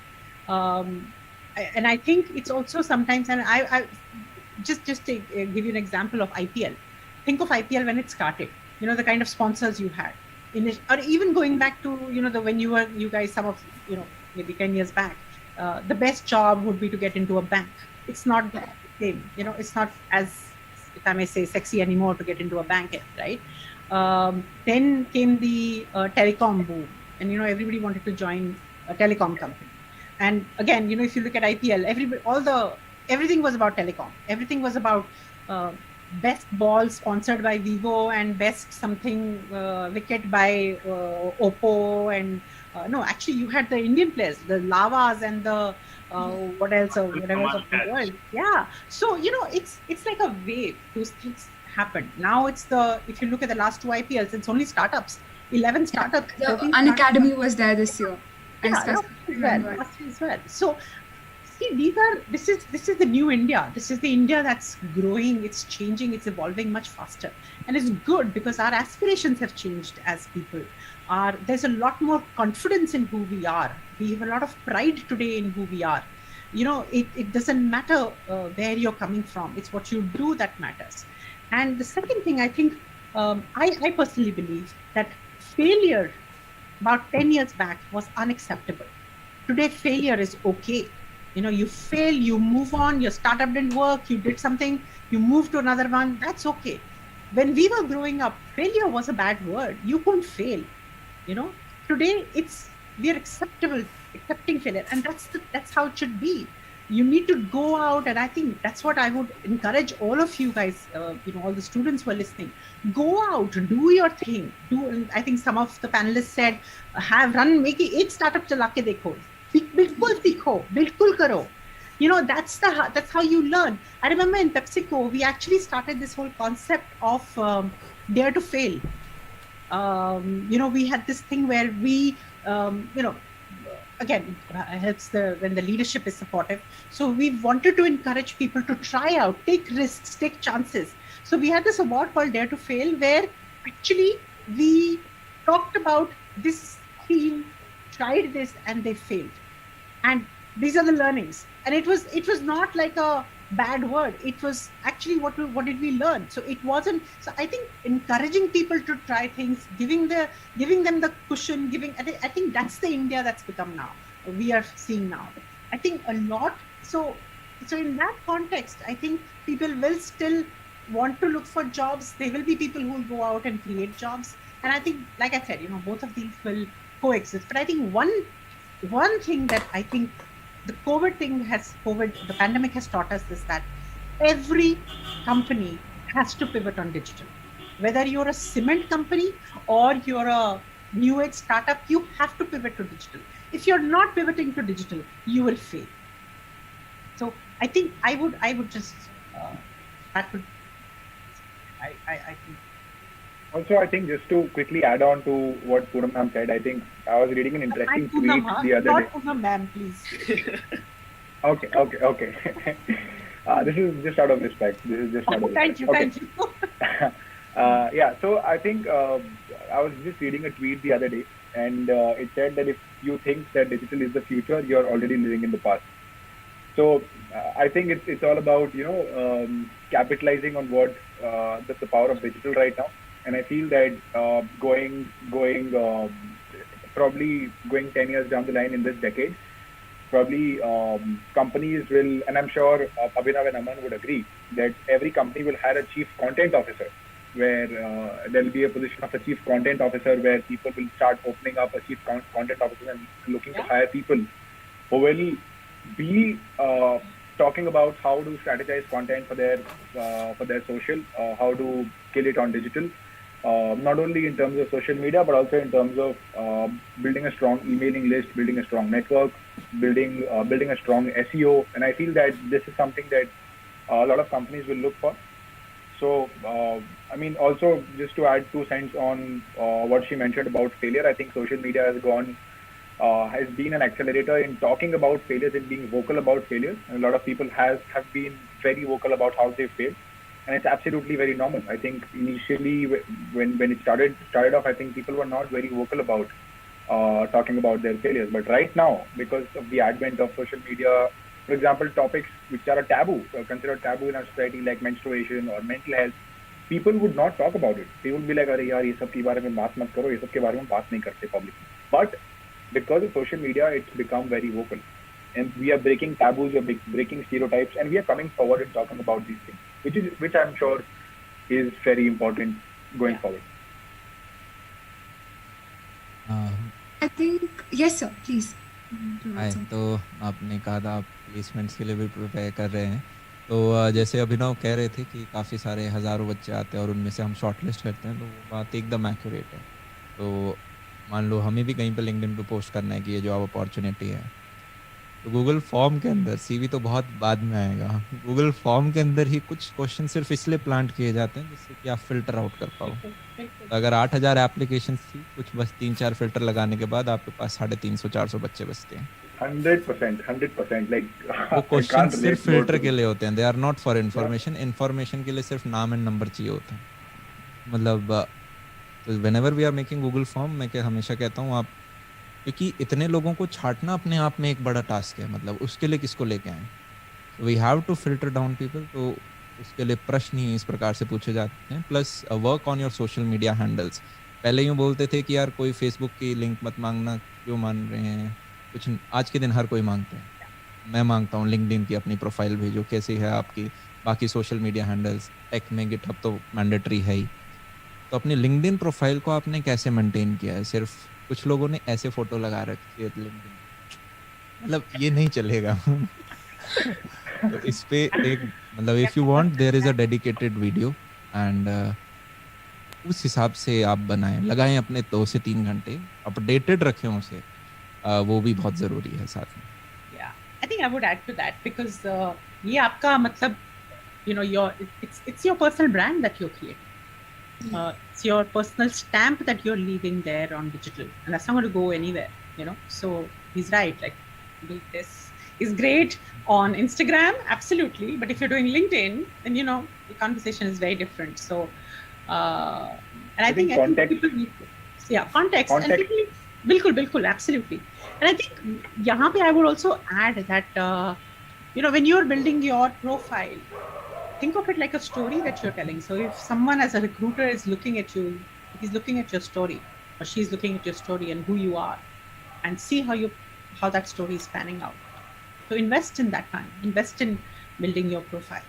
And I think it's also sometimes, and I just to give you an example of IPL. Think of IPL when it started. The kind of sponsors you had, or even going back to when you guys some of maybe 10 years back, the best job would be to get into a bank. It's not the same. It's not as, if I may say, sexy anymore to get into a bank, right? Then came the telecom boom, and everybody wanted to join a telecom company. And again, if you look at IPL, everything was about telecom. Everything was about best ball sponsored by Vivo and best something wicket by Oppo. And no, actually, you had the Indian players, the Lavas and the what else or whatever of the world. Yeah. So it's like a wave. Those things happen. Now if you look at the last 2 IPLs, it's only startups. 11 startups. The 13 Unacademy was there this year. I Yeah, specifically remember. last year as well. So see, this is the new India. This is the India that's growing, it's changing, it's evolving much faster. And it's good because our aspirations have changed as people. There's a lot more confidence in who we are. We have a lot of pride today in who we are. It doesn't matter where you're coming from. It's what you do that matters. And the second thing, I think, I personally believe that failure about 10 years back was unacceptable. Today, failure is okay. You fail, you move on, your startup didn't work, you did something, you move to another one, that's okay. When we were growing up, failure was a bad word. You couldn't fail. Today we are accepting failure, and that's how it should be. You need to go out, and I think that's what I would encourage all of you guys, all the students who are listening. Go out, do your thing. I think some of the panelists said, make it 8 startup chala ke dekho. बिल्कुल सीखो, बिल्कुल करो. That's how you learn. I remember in PepsiCo, we actually started this whole concept of dare to fail. We had this thing where we, again, helps when the leadership is supportive. So we wanted to encourage people to try out, take risks, take chances. So we had this award called Dare to Fail, where actually we talked about this team tried this and they failed, and these are the learnings. And it was not like a bad word. It was actually what did we learn. So it wasn't. So I think encouraging people to try things, giving them the cushion, I think that's the India that's become now. We are seeing now. I think a lot. So in that context, I think people will still want to look for jobs. There will be people who will go out and create jobs. And I think, like I said, both of these will coexist. But I think one thing that I think the pandemic has taught us is that every company has to pivot on digital. Whether you're a cement company or you're a new age startup, you have to pivot to digital. If you're not pivoting to digital, you will fail. So I think I would just I think. Also, I think just to quickly add on to what Poonam ma'am said, I think I was reading an interesting tweet the other day. Not Poonam ma'am, please. Okay. This is just out of respect. Thank you. Thank you. Yeah, so I think I was just reading a tweet the other day, and it said that if you think that digital is the future, you're already living in the past. So I think it's all about capitalizing on what the power of digital right now, and I feel that going probably going 10 years down the line in this decade, probably companies will, and I'm sure Abhinav and Aman would agree that every company will hire a chief content officer, where there'll be a position of a chief content officer where people will start opening up a chief content officer and looking to hire people who will be talking about how to strategize content for their social, how to kill it on digital, not only in terms of social media but also in terms of building a strong emailing list, building a strong network, building a strong SEO. And I feel that this is something that a lot of companies will look for. So, I mean, also just to add 2 cents on what she mentioned about failure, I think social media has been an accelerator in talking about failures and being vocal about failures. And a lot of people have been very vocal about how they failed, and it's absolutely very normal. I think initially when it started off, I think people were not very vocal about talking about their failures. But right now, because of the advent of social media, for example, topics which are a taboo, considered taboo in our society, like menstruation or mental health, people would not talk about it. They would be like, "अरे यार, ये सब के बारे में बात मत करो, ये सब के बारे में बात नहीं करते public." But because of social media, it's become very vocal, and we are breaking taboos, we are breaking stereotypes, and we are coming forward and talking about these things, which I'm sure is very important going forward. I think, yes, sir, please. हाय, तो आपने कहा था आप placements के लिए भी prepare कर रहे हैं, तो जैसे अभिनव कह रहे थे कि काफ़ी सारे हज़ारों बच्चे आते हैं और उनमें से हम शॉर्टलिस्ट करते हैं, तो वो बात एकदम एक्यूरेट है। तो मान लो हमें भी कहीं पे लिंक्डइन पे पोस्ट करना है कि ये जॉब अपॉर्चुनिटी है, तो गूगल फॉर्म के अंदर, सीवी तो बहुत बाद में आएगा, गूगल फॉर्म के अंदर ही कुछ क्वेश्चन सिर्फ इसलिए प्लांट किए जाते हैं जिससे कि आप फिल्टर आउट कर पाओ। तो अगर 8000 एप्लीकेशन थी, कुछ बस 3-4 फिल्टर लगाने के बाद आपके पास 350-400 बच्चे बचते हैं। 100%, like वो क्वेश्चन सिर्फ फिल्टर के लिए होते हैं, they are not for information के लिए सिर्फ नाम एंड नंबर चाहिए होता है। मतलब तो whenever we are making Google form, मैं हमेशा कहता हूँ, आप, क्योंकि इतने लोगों को छांटना अपने आप में एक बड़ा टास्क है, मतलब उसके लिए किसको लेके आए, we have to filter down people. तो उसके लिए प्रश्न ही इस प्रकार से पूछे जाते हैं, plus work on your social media handles. पहले यूँ बोलते थे कि यार कोई फेसबुक की लिंक मत मांगना, क्यों मान रहे हैं, कुछ आज के दिन हर कोई मांगता है। मैं मांगता हूँ लिंक्डइन की अपनी प्रोफाइल भेजो, कैसी है आपकी, बाकी सोशल मीडिया हैंडल्स, टेक में गिटहब तो मैंडेटरी है ही। तो अपनी लिंक्डइन प्रोफाइल को आपने कैसे मेंटेन किया है? सिर्फ कुछ लोगों ने ऐसे फोटो लगा रखी है लिंक्डइन, मतलब ये नहीं चलेगा। तो इस पे एक, मतलब if you want, there is a dedicated video, and उस हिसाब से आप बनाएं, लगाएं अपने 2 से 3 घंटे, अपडेटेड रखें उसे, वो भी बहुत जरूरी है साथ में। Yeah, I think I would add to that because ये आपका मतलब, you know, it's your personal brand that you're creating. It's your personal stamp that you're leaving there on digital, and that's not going to go anywhere, you know. So he's right, like this is great on Instagram, absolutely, but if you're doing LinkedIn, then you know the conversation is very different. So and I think people need to, context. And people, bilkul, absolutely. And I think yahan pe I would also add that you know, when you're building your profile, think of it like a story that you're telling. So if someone as a recruiter is looking at you, he's looking at your story, or she's looking at your story and who you are, and see how that story is panning out. So invest in that time, invest in building your profile.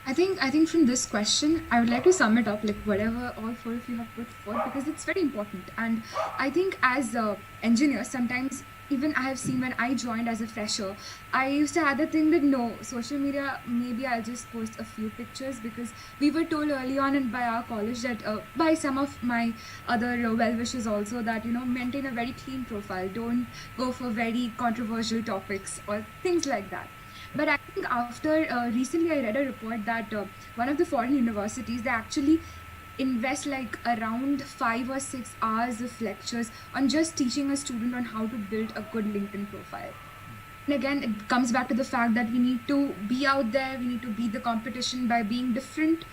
I think from this question, I would like to sum it up, like whatever all 4 of you have put forth, because it's very important. And I think as engineers, sometimes even I have seen when I joined as a fresher, I used to have the thing that no, social media, maybe I'll just post a few pictures, because we were told early on and by our college that by some of my other well-wishers also, that, you know, maintain a very clean profile, don't go for very controversial topics or things like that. But I think after recently I read a report that one of the foreign universities, they actually invest like around 5 or 6 hours of lectures on just teaching a student on how to build a good LinkedIn profile. And again, it comes back to the fact that we need to be out there, we need to beat the competition by being different,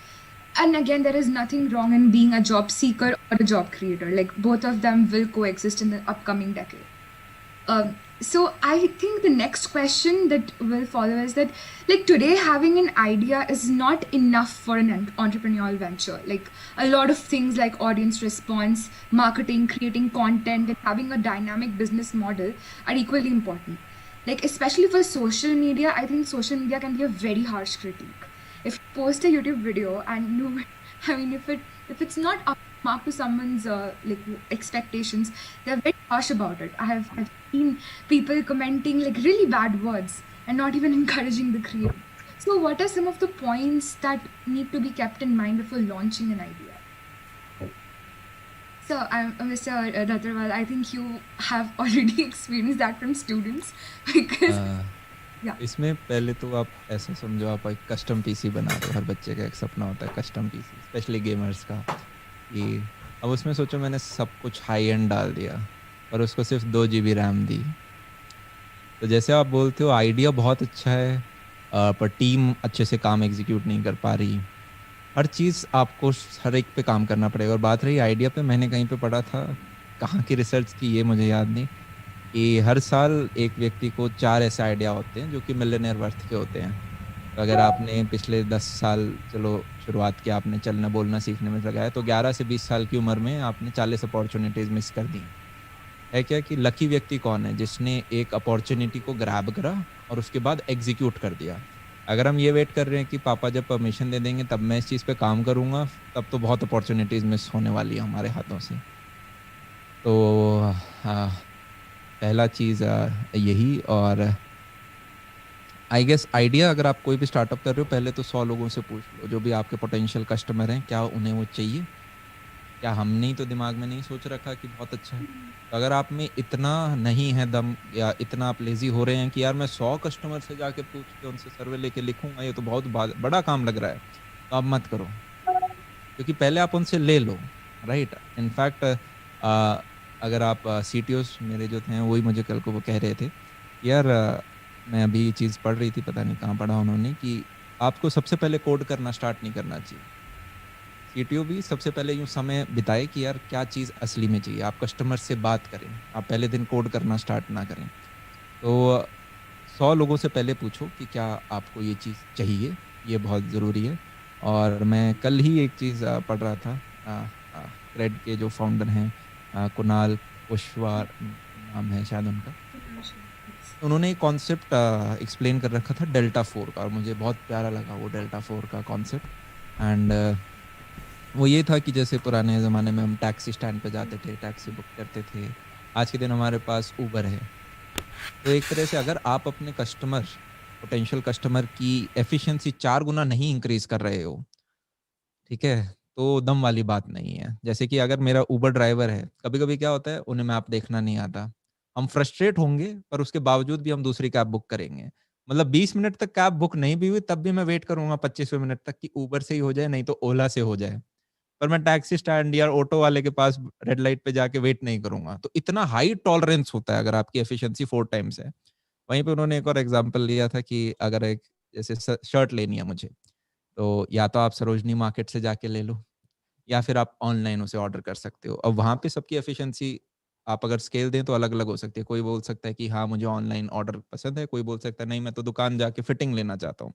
And again, there is nothing wrong in being a job seeker or a job creator. Like both of them will coexist in the upcoming decade. So I think the next question that will follow is that, like, today having an idea is not enough for an entrepreneurial venture. Like a lot of things like audience response, marketing, creating content, and having a dynamic business model are equally important. Like especially for social media, I think social media can be a very harsh critique. If you post a YouTube video and no, I mean, if it's not up mark to someone's like expectations, they're very harsh about it. I've seen people commenting like really bad words and not even encouraging the creator. So what are some of the points that need to be kept in mind before launching an idea? So Mr. Ratharwal, I think you have already experienced that from students because Yeah. इसमें पहले तो आप ऐसा समझो, आप एक custom PC बना रहे हो। हर बच्चे का एक सपना होता है कस्टम पीसी, स्पेशली गेमर्स का। कि अब उसमें सोचो मैंने सब कुछ हाई एंड डाल दिया और उसको सिर्फ 2 GB रैम दी। तो जैसे आप बोलते हो आइडिया बहुत अच्छा है, पर टीम अच्छे से काम एग्जीक्यूट नहीं कर पा रही। हर चीज़ आपको हर एक पे काम करना पड़ेगा। और बात रही आइडिया पे, मैंने कहीं पे पढ़ा था, कहाँ की रिसर्च थी ये मुझे याद नहीं, कि हर साल एक व्यक्ति को 4 ऐसे आइडिया होते हैं जो कि मिलियनेयर वर्थ के होते हैं। तो अगर आपने पिछले 10 साल चलो शुरुआत की, आपने चलना बोलना सीखने में लगाया, तो 11 से 20 साल की उम्र में आपने 40 अपॉर्चुनिटीज़ मिस कर दी। है क्या कि लकी व्यक्ति कौन है जिसने एक अपॉर्चुनिटी को ग्रैब करा और उसके बाद एग्जीक्यूट कर दिया। अगर हम ये वेट कर रहे हैं कि पापा जब परमिशन दे देंगे तब मैं इस चीज़ पे काम करूँगा, तब तो बहुत अपॉर्चुनिटीज़ मिस होने वाली है हमारे हाथों से। तो पहला चीज़ यही। और आई गेस आइडिया, अगर आप कोई भी स्टार्टअप कर रहे हो, पहले तो 100 लोगों से पूछ लो जो भी आपके पोटेंशियल कस्टमर हैं, क्या उन्हें वो चाहिए, क्या हमने ही तो दिमाग में नहीं सोच रखा कि बहुत अच्छा है। तो अगर आप में इतना नहीं है दम, या इतना आप लेजी हो रहे हैं कि यार मैं 100 कस्टमर से जाके पूछ के उनसे सर्वे लेके लिखूंगा, ये तो बहुत बड़ा काम लग रहा है, तो आप मत करो, क्योंकि पहले आप उनसे ले लो, राइट। इनफैक्ट अगर आप CTOs मेरे जो थे वही मुझे कल को वो कह रहे थे, यार मैं अभी ये चीज़ पढ़ रही थी, पता नहीं कहाँ पढ़ा उन्होंने, कि आपको सबसे पहले कोड करना स्टार्ट नहीं करना चाहिए। CTO भी सबसे पहले यूँ समय बिताए कि यार क्या चीज़ असली में चाहिए। आप कस्टमर से बात करें, आप पहले दिन कोड करना स्टार्ट ना करें। तो 100 लोगों से पहले पूछो कि क्या आपको ये चीज़ चाहिए, ये बहुत ज़रूरी है। और मैं कल ही एक चीज़ पढ़ रहा था, क्रेड के जो फाउंडर हैं, कुणाल कुशवाहा नाम है शायद उनका, उन्होंने एक कॉन्सेप्ट एक्सप्लेन कर रखा था डेल्टा 4 का, और मुझे बहुत प्यारा लगा वो डेल्टा 4 का कॉन्सेप्ट। एंड वो ये था कि जैसे पुराने ज़माने में हम टैक्सी स्टैंड पे जाते थे, टैक्सी बुक करते थे, आज के दिन हमारे पास ऊबर है। तो एक तरह से अगर आप अपने कस्टमर, पोटेंशियल कस्टमर की एफिशिएंसी 4 गुना नहीं इंक्रीज कर रहे हो, ठीक है, तो दम वाली बात नहीं है। जैसे कि अगर मेरा ऊबर ड्राइवर है, कभी-कभी क्या होता है उन्हें मैप देखना नहीं आता, हम फ्रस्ट्रेट होंगे, पर उसके बावजूद भी हम दूसरी कैब बुक करेंगे। मतलब 20 मिनट तक कैब बुक नहीं भी हुई तब भी मैं वेट करूँगा 25वें मिनट तक कि ऊबर से ही हो जाए, नहीं तो ओला से हो जाए। पर मैं टैक्सी स्टैंड या ऑटो वाले के पास रेड लाइट पे जाके वेट नहीं करूँगा। तो इतना हाई टॉलरेंस होता है अगर आपकी एफिशिएंसी 4 टाइम्स है। वहीं पे उन्होंने एक और एग्ज़ाम्पल लिया था कि अगर एक जैसे शर्ट लेनी है मुझे, तो या तो आप सरोजनी मार्केट से जाके ले लो, या फिर आप ऑनलाइन उसे ऑर्डर कर सकते हो। अब वहाँ पे सबकी एफिशिएंसी आप अगर स्केल दें तो अलग-अलग हो सकती है। कोई बोल सकता है कि हाँ, मुझे ऑनलाइन ऑर्डर पसंद है, कोई बोल सकता है नहीं मैं तो दुकान जाके फिटिंग लेना चाहता हूँ।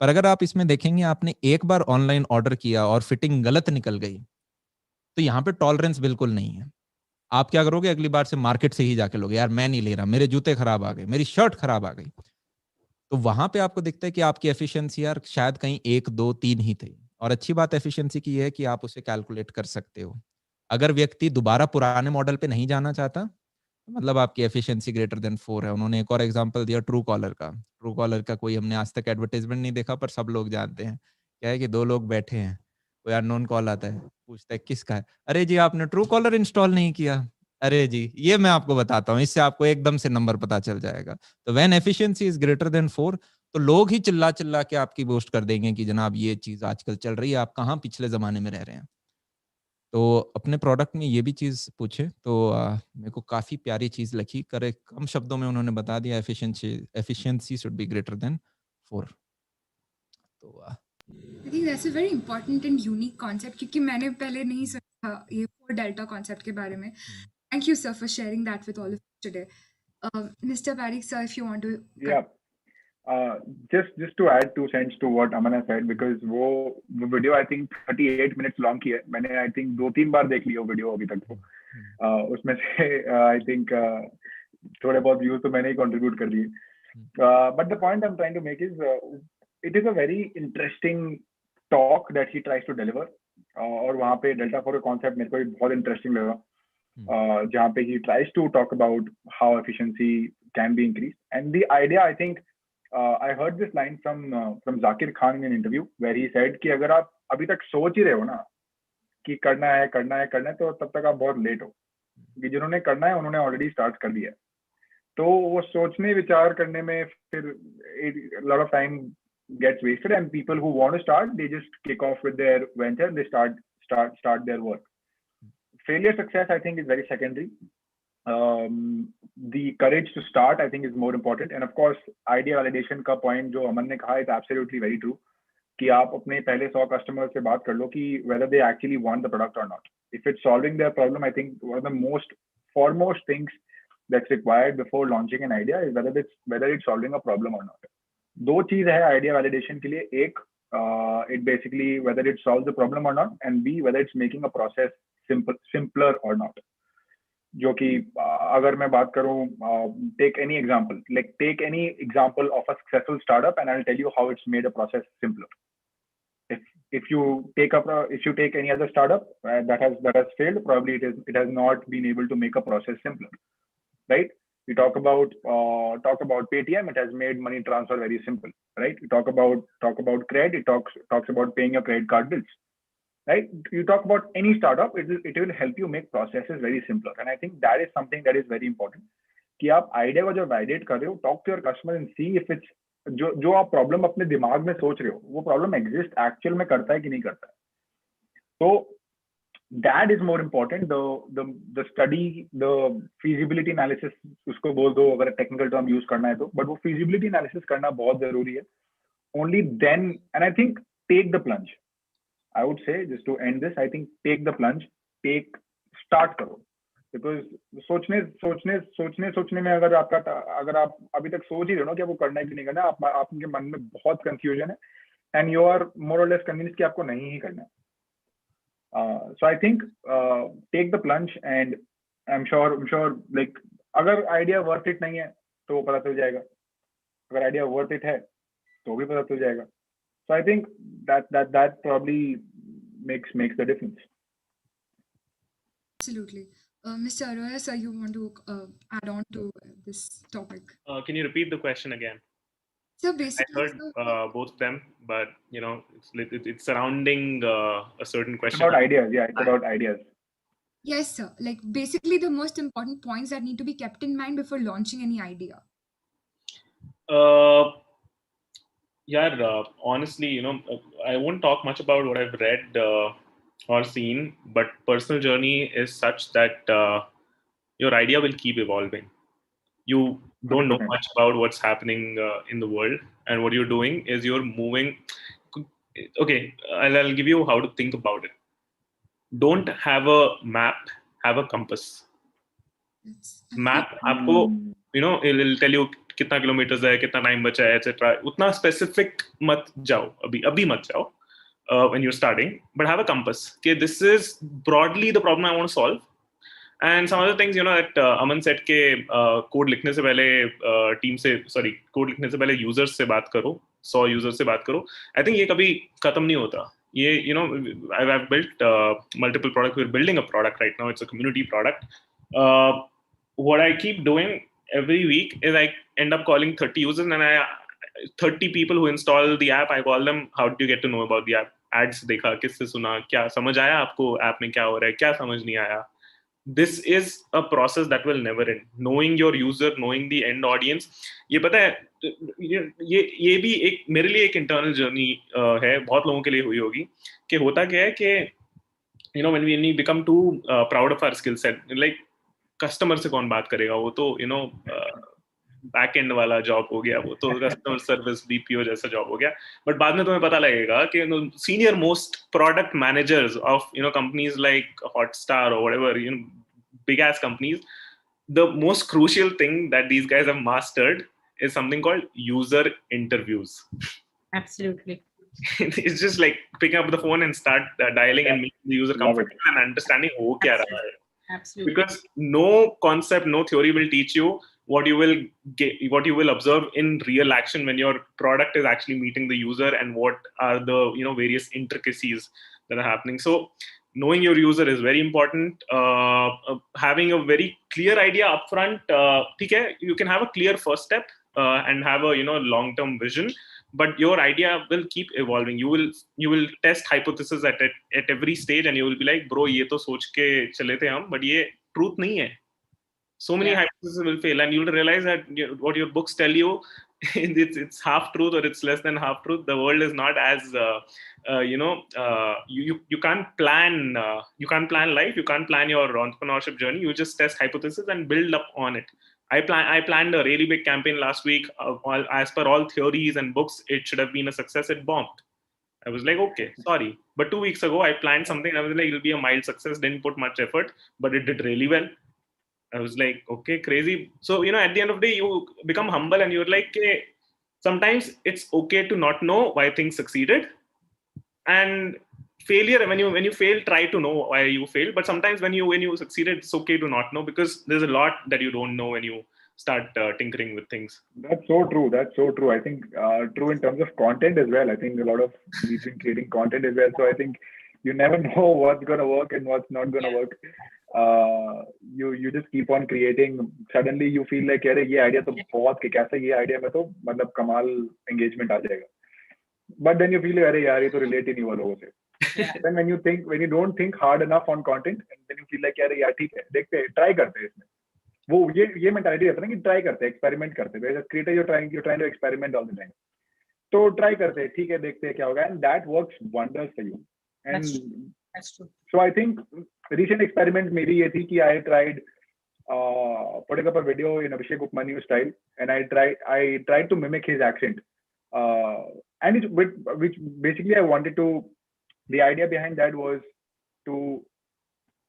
पर अगर आप इसमें देखेंगे, आपने एक बार ऑनलाइन ऑर्डर किया और फिटिंग गलत निकल गई, तो यहाँ पे टॉलरेंस बिल्कुल नहीं है। आप क्या करोगे, अगली बार से मार्केट से ही जाके लोगे, यार मैं नहीं ले रहा, मेरे जूते खराब आ गए, मेरी शर्ट खराब आ गई। तो वहाँ पे आपको दिखता है कि आपकी एफिशिएंसी यार शायद कहीं 1, 2, 3 ही थी। और अच्छी बात एफिशिएंसी की ये है कि आप उसे कैलकुलेट कर सकते हो। अगर व्यक्ति दोबारा पुराने मॉडल पे नहीं जाना चाहता, तो मतलब आपकी एफिशिएंसी ग्रेटर देन 4 है। उन्होंने एक और एग्जांपल दिया ट्रू कॉलर का। ट्रू कॉलर का कोई हमने आज तक एडवर्टाइजमेंट नहीं देखा, पर सब लोग जानते हैं। क्या है कि 2 लोग बैठे हैं, कोई अननोन कॉल आता है, पूछता है किसका है? अरे जी आपने ट्रू कॉलर इंस्टॉल नहीं किया। अरे जी, ये मैं आपको बताता हूँ, इससे आपको एकदम से नंबर पता चल जाएगा। तो when efficiency is greater than 4, तो लोग ही चिल्ला-चिल्ला के आपकी बूस्ट कर देंगे कि जनाब ये चीज़ आजकल चल रही है, आप कहाँ पिछले ज़माने में रह रहे हैं। तो अपने प्रोडक्ट में ये भी चीज़ पूछे तो मेरे को काफ़ी प्यारी चीज़ लगी। करे कम शब्दों में उन्होंने बता दिया efficiency should be greater than 4। तो I think that's a very important and unique concept क्योंकि मैंने पहले नहीं सुना था ये 4 delta concept के बारे में. Thank you, sir, for sharing that with all of us today. Mr. Parikh, sir, if you want to. Yeah. Just to add 2 cents to what Aman has said, because वो video I think 38 minutes long की है. मैंने I think 2-3 बार देख लिया वो video अभी तक. उसमें से आई थिंक थोड़े बहुत व्यूज तो मैंने ही कंट्रीब्यूट कर दिए. But the point I am trying to make is it is a very interesting talk that he tries to deliver. और वहाँ पे डेल्टा 4 का कॉन्सेप्ट मेरे को भी बहुत इंटरेस्टिंग लगा, जहाँ पे he tries to talk about how efficiency can be increase. And the idea I think I heard this line from Zakir Khan in an interview where he said कि अगर आप अभी तक सोच ही रहे हो ना कि करना है तो तब तक आप बहुत लेट हो, कि जिन्होंने करना है उन्होंने ऑलरेडी स्टार्ट कर दिया है. तो वो सोचने विचार करने में फिर lot of time gets wasted, and people who want to start, they just kick off with their venture, they start their work. Failure success I think is very secondary. The courage to start I think is more important. And of course idea validation का point जो अमन ने कहा is absolutely very true, कि आप अपने पहले 100 customers से बात कर लो कि whether they actually want the product or not. If it's solving their problem, I think one of the most foremost things that's required before launching an idea is whether it's solving a problem or not. दो चीज है idea validation के लिए. एक, it basically whether it solves the problem or not, and B, whether it's making a process simpler or not. जो कि अगर मैं बात करूं, take any example of a successful startup and I'll tell you how it's made a process simpler. If you take any other startup that has failed, probably it has not been able to make a process simpler, right? We talk about Paytm, it has made money transfer very simple, right? We talk about credit, it talks about paying your credit card bills. Right? You talk about any startup, it will help you make processes very simpler. And I think that is something that is very important. कि आप idea को जब validate कर रहे हो, talk to your customer and see if it's जो आप problem अपने दिमाग में सोच रहे हो वो प्रॉब्लम एग्जिस्ट एक्चुअल में करता है कि नहीं करता है. तो that is more important. The study, the feasibility analysis उसको बोल दो अगर टेक्निकल टर्म यूज करना है तो, बट वो फीजिबिलिटी एनालिसिस करना बहुत जरूरी है. Only then, and I think take the plunge. I would say, just to end this, I think take the plunge, start करो. Because सोचने में अगर आप अभी तक सोच ही रहे हो ना कि आपको करना है कि नहीं करना, आपके मन में बहुत कंफ्यूजन है and you are more or less convinced कि आपको नहीं ही करना है. So I think take the plunge, and I'm sure like अगर idea worth it नहीं है तो वो पता चल जाएगा, अगर idea worth it है तो भी पता चल जाएगा. So I think that probably makes the difference. Absolutely. Mr. Arora, sir, you want to add on to this topic? Can you repeat the question again? So I basically, heard both of them, but it's surrounding a certain question. It's about ideas. Yeah, it's about ideas. Yes, sir. Like basically the most important points that need to be kept in mind before launching any idea. Honestly, I won't talk much about what I've read or seen, but personal journey is such that your idea will keep evolving. You don't know much about what's happening in the world, and what you're doing is you're moving. Okay, I'll give you how to think about it. Don't have a map, have a compass. Map आपको it'll tell you कितना kilometres है, कितना time बचा है, etcetera. उतना specific मत जाओ, अभी मत जाओ when you're starting, but have a compass. Okay, this is broadly the problem I want to solve. And some other things, that Aman said के कोड लिखने से पहले कोड लिखने से पहले यूजर्स से बात करो, 100 यूजर्स से बात करो. I think ये कभी खत्म नहीं होता. ये I've built multiple products. We're building a product right now. It's a community product. What I keep doing every week is I end up calling 30 users, and 30 people who install the app, I call them, how did you get to know about the app? Ads देखा, किससे सुना, क्या समझ आया आपको app में क्या हो रहा है, क्या समझ नहीं आया. This is a process that will never end. Knowing your user, knowing the end audience. ये पता है, ये भी एक मेरे लिए एक internal journey है, बहुत लोगों के लिए हुई होगी. कि होता क्या है कि when we become too proud of our skill set, like customer से कौन बात करेगा, वो तो बैक एंड वाला जॉब हो गया, वो तो कस्टमर सर्विस BPO जैसा जॉब हो गया. बट बाद में तुम्हें पता लगेगा कि senior most product managers of companies like Hotstar or whatever, big ass companies, the most crucial thing that these guys have mastered is something called user interviews. Absolutely. It's just like picking up the phone and start dialing and making the user comfortable and understanding ho kya raha hai. Absolutely. Because no concept, no theory will teach you what you will get, what you will observe in real action when your product is actually meeting the user, and what are the various intricacies that are happening. So knowing your user is very important. Having a very clear idea upfront, you can have a clear first step and have a long term vision, but your idea will keep evolving. You will test hypothesis at every stage, and you will be like, bro, ye to soch ke chale the hum, but ye truth nahi hai. So many hypotheses will fail, and you'll realize that what your books tell you, it's half truth or it's less than half truth. The world is not as you can't plan life, you can't plan your entrepreneurship journey. You just test hypothesis and build up on it. I planned a really big campaign last week. As per all theories and books, it should have been a success. It bombed. I was like, okay, sorry. But 2 weeks ago, I planned something. I was like, it'll be a mild success. Didn't put much effort, but it did really well. I was like, okay, crazy. So, at the end of the day, you become humble, and you're like, hey, sometimes it's okay to not know why things succeeded. And failure, when you fail, try to know why you failed. But sometimes when you succeeded, it's okay to not know, because there's a lot that you don't know when you start tinkering with things. That's so true. I think true in terms of content as well. I think a lot of we've been creating content as well. So I think you never know what's going to work and what's not going to work. You just keep on creating. Suddenly you feel like, अरे ये idea तो बहुत kick है, ये idea में तो मतलब कमाल engagement आ जाएगा. But then you feel like, अरे यार ये तो relate ही नहीं हुआ लोगों से. Then when you don't think hard enough on content, and then you feel like, अरे यार ठीक है, देखते हैं, try करते हैं इसमें. वो ये mentality रहता है ना कि try करते हैं, experiment करते हैं. As a creator, you're trying to experiment all the time. तो try करते हैं, ठीक है, देखते हैं क्या होगा, and that works wonders for you. And That's true. So I think recent experiment maybe ये थी कि I tried putting up a video in Abhishek Upmanyu style, and I tried to mimic his accent, and which basically I wanted to. The idea behind that was to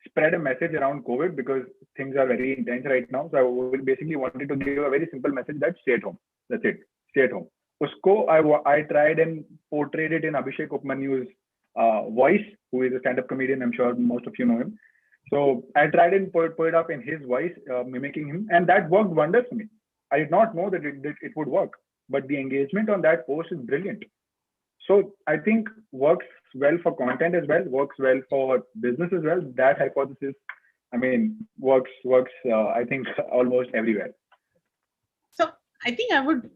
spread a message around COVID, because things are very intense right now. So I basically wanted to give a very simple message that stay at home. That's it. Stay at home. Usko I tried and portrayed it in Abhishek Upmanyu's voice, who is a stand-up comedian. I'm sure most of you know him. So I tried and put it up in his voice, mimicking him, and that worked wonders for me. I did not know that it would work, but the engagement on that post is brilliant. So I think works well for content as well, works well for business as well. That hypothesis, I mean, works. I think almost everywhere. So I think I would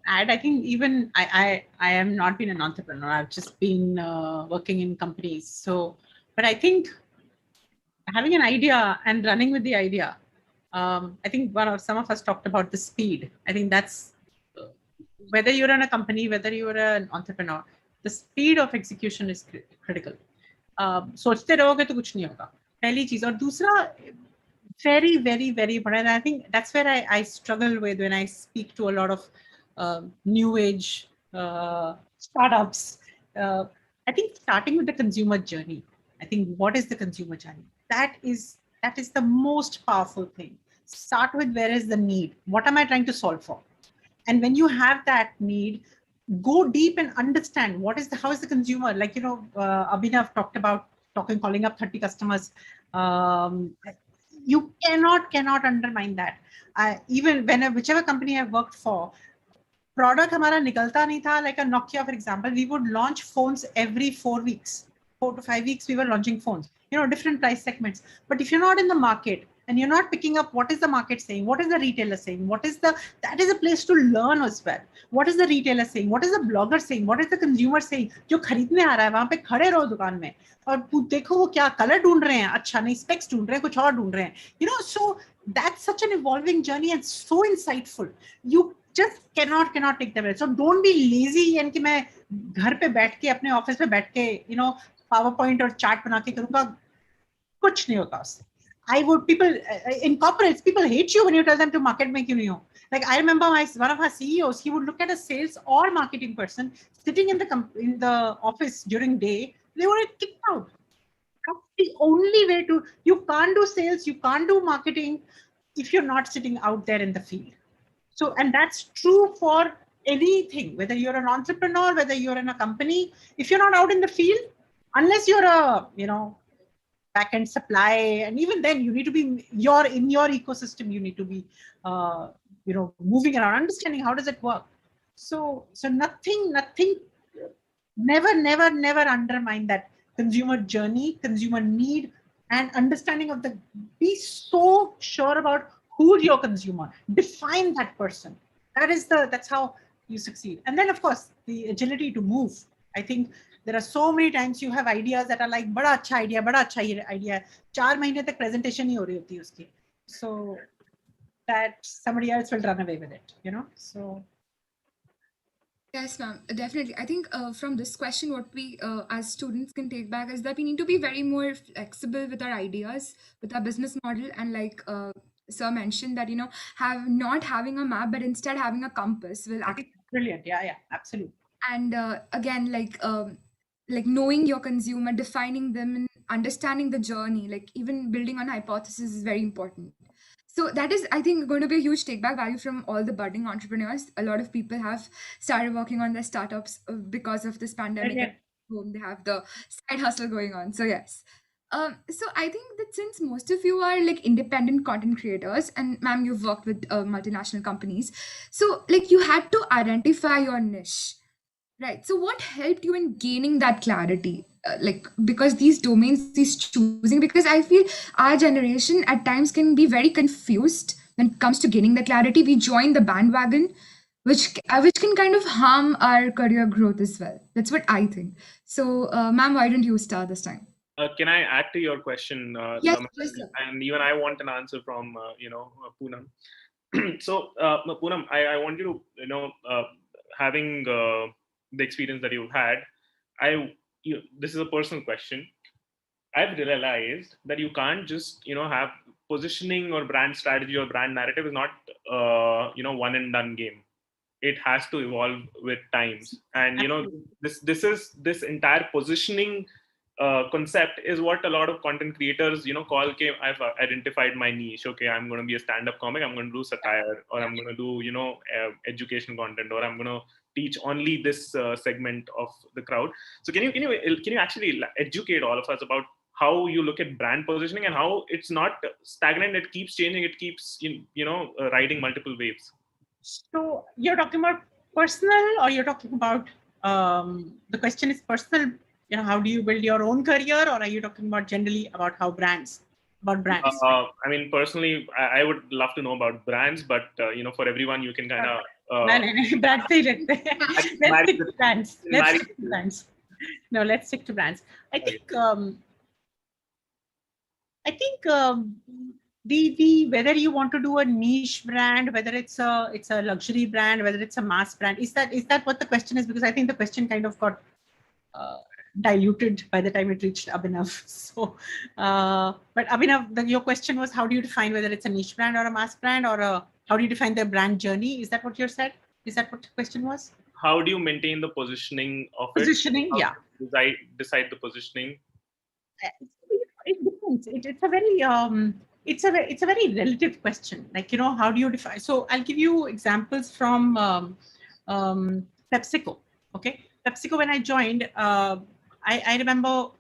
add. I think even I have not been an entrepreneur. I've just been working in companies. So, but I think having an idea and running with the idea. I think some of us talked about the speed. I think that's whether you're in a company, whether you're an entrepreneur, the speed of execution is critical. सोचते रहोगे तो कुछ नहीं होगा, पहली चीज. और दूसरा very, very, very important. I think that's where I struggle with when I speak to a lot of new age startups. I think starting with the consumer journey. I think what is the consumer journey? That is the most powerful thing. Start with where is the need? What am I trying to solve for? And when you have that need, go deep and understand how is the consumer. Like, Abhinav talked about calling up 30 customers. You cannot undermine that. Even whichever company I've worked for, product हमारा निकलता नहीं था. Like a Nokia, for example, we would launch phones every 4 weeks. 4 to 5 weeks, we were launching phones. Different price segments. But if you're not in the market and you're not picking up what is the market saying, what is the retailer saying, that is a place to learn as well. What is the retailer saying? What is the blogger saying? What is the consumer saying? जो खरीदने आ रहा है वहाँ पे खड़े रहो दुकान में और देखो वो क्या कलर ढूंढ रहे हैं, अच्छा नहीं स्पेक्स ढूंढ रहे हैं, कुछ और ढूंढ रहे हैं. So that's such an evolving journey and so insightful. You just cannot take them away. So don't be lazy and कि मैं घर पे बैठ के अपने ऑफिस पे बैठ के PowerPoint और चार्ट बना के करूँगा, कुछ नहीं होता उससे. people in corporates, people hate you when you tell them to market make you know. Like I remember one of our CEOs, he would look at a sales or marketing person sitting in the office during day, they were kicked out. That's the only way to, you can't do sales, you can't do marketing if you're not sitting out there in the field. So, and that's true for anything, whether you're an entrepreneur, whether you're in a company, if you're not out in the field, unless you're a, back-end supply, and even then you need to be in your ecosystem, you need to be moving around, understanding how does it work. So nothing never undermine that consumer journey, consumer need, and understanding of the, be so sure about who's your consumer, define that person. That's how you succeed. And then of course the agility to move. I think there are so many times you have ideas that are like, bada acha idea, 4 mahine tak presentation hi ho rahi hoti uski. So that somebody else will run away with it, so. Yes, ma'am, definitely. I think from this question, what we as students can take back is that we need to be very more flexible with our ideas, with our business model, and like Sir mentioned that, not having a map, but instead having a compass will actually. Brilliant. Yeah, absolutely. And again, like knowing your consumer, defining them, and understanding the journey, like even building on hypothesis is very important. So that is, I think, going to be a huge take back value from all the budding entrepreneurs. A lot of people have started working on their startups because of this pandemic. Yeah. At home, they have the side hustle going on. So yes. So I think that since most of you are like independent content creators, and ma'am, you've worked with multinational companies, so like you had to identify your niche, right? So what helped you in gaining that clarity? Because these domains, these choosing, because I feel our generation at times can be very confused when it comes to gaining the clarity. We join the bandwagon, which can kind of harm our career growth as well. That's what I think. So, ma'am, why don't you start this time? Can I add to your question? Yes, sir. And even I want an answer from Poonam. So, Poonam, I want you to having the experience that you've had, this is a personal question. I've realized that you can't just have positioning or brand strategy or brand narrative is not one and done game. It has to evolve with times, and this entire positioning concept is what a lot of content creators call, okay, I've identified my niche, okay, I'm going to be a stand-up comic, I'm going to do satire, or I'm going to do education content, or I'm going to teach only this segment of the crowd. So can you actually educate all of us about how you look at brand positioning and how it's not stagnant, it keeps changing, it keeps riding multiple waves? So you're talking about personal, or you're talking about the question is personal, how do you build your own career, or are you talking about generally about how brands? I mean, personally, I would love to know about brands, but for everyone, you can kind of. Let's stick to brands. No, let's stick to brands. I think the whether you want to do a niche brand, whether it's a luxury brand, whether it's a mass brand, is that what the question is? Because I think the question kind of got diluted by the time it reached Abhinav. So, but Abhinav, your question was, how do you define whether it's a niche brand or a mass brand, or how do you define their brand journey? Is that what you said? Is that what the question was? How do you maintain the positioning of positioning? It? Yeah. Decide the positioning. It depends. It's a very it's a very relative question. Like, how do you define? So I'll give you examples from PepsiCo. Okay. PepsiCo, when I joined, I remember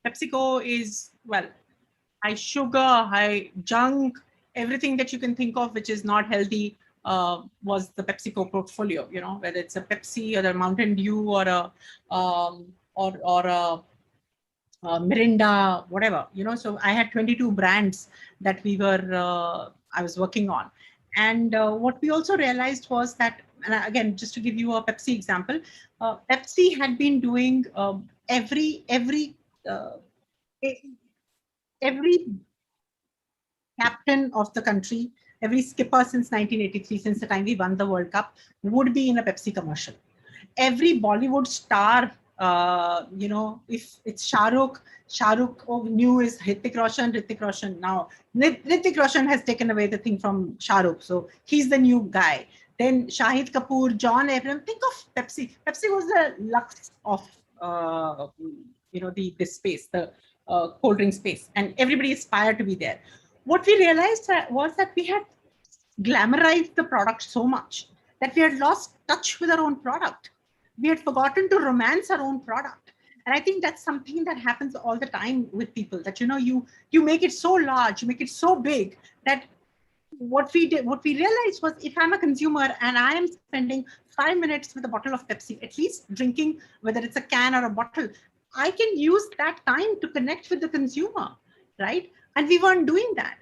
PepsiCo is, well, high sugar, high junk, everything that you can think of which is not healthy was the PepsiCo portfolio, whether it's a Pepsi or a Mountain Dew or a Mirinda, whatever, so I had 22 brands that I was working on. And what we also realized was that, and again, just to give you a Pepsi example, Pepsi had been doing every captain of the country, every skipper since 1983, since the time we won the World Cup, would be in a Pepsi commercial. Every Bollywood star If it's Shah Rukh knew is Hrithik Roshan. Now Hrithik Roshan has taken away the thing from Shah Rukh, so he's the new guy. Then Shahid Kapoor, John Abraham. Think of Pepsi. Pepsi was the Lux of the space, the cold drink space, and everybody aspired to be there. What we realized was that we had glamorized the product so much that we had lost touch with our own product. We had forgotten to romance our own product. And I think that's something that happens all the time with people, that you make it so large, you make it so big, that what we realized was, if I'm a consumer and I am spending 5 minutes with a bottle of Pepsi, at least drinking, whether it's a can or a bottle, I can use that time to connect with the consumer, right? And we weren't doing that.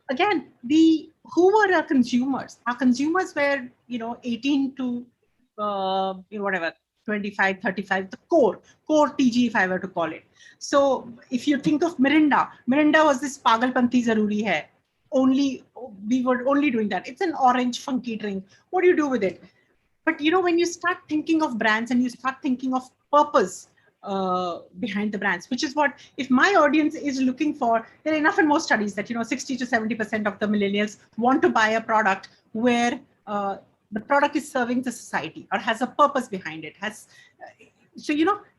Again, who were our consumers? Our consumers were 18 to whatever, 25, 35, the core TG, if I were to call it. So if you think of Mirinda was this Pagalpanti Zaruri Hai. We were only doing that. It's an orange funky drink. What do you do with it? But when you start thinking of brands and you start thinking of purpose behind the brands, which is what, if my audience is looking for, there are enough and more studies that 60 to 70% of the millennials want to buy a product where the product is serving the society or has a purpose behind it.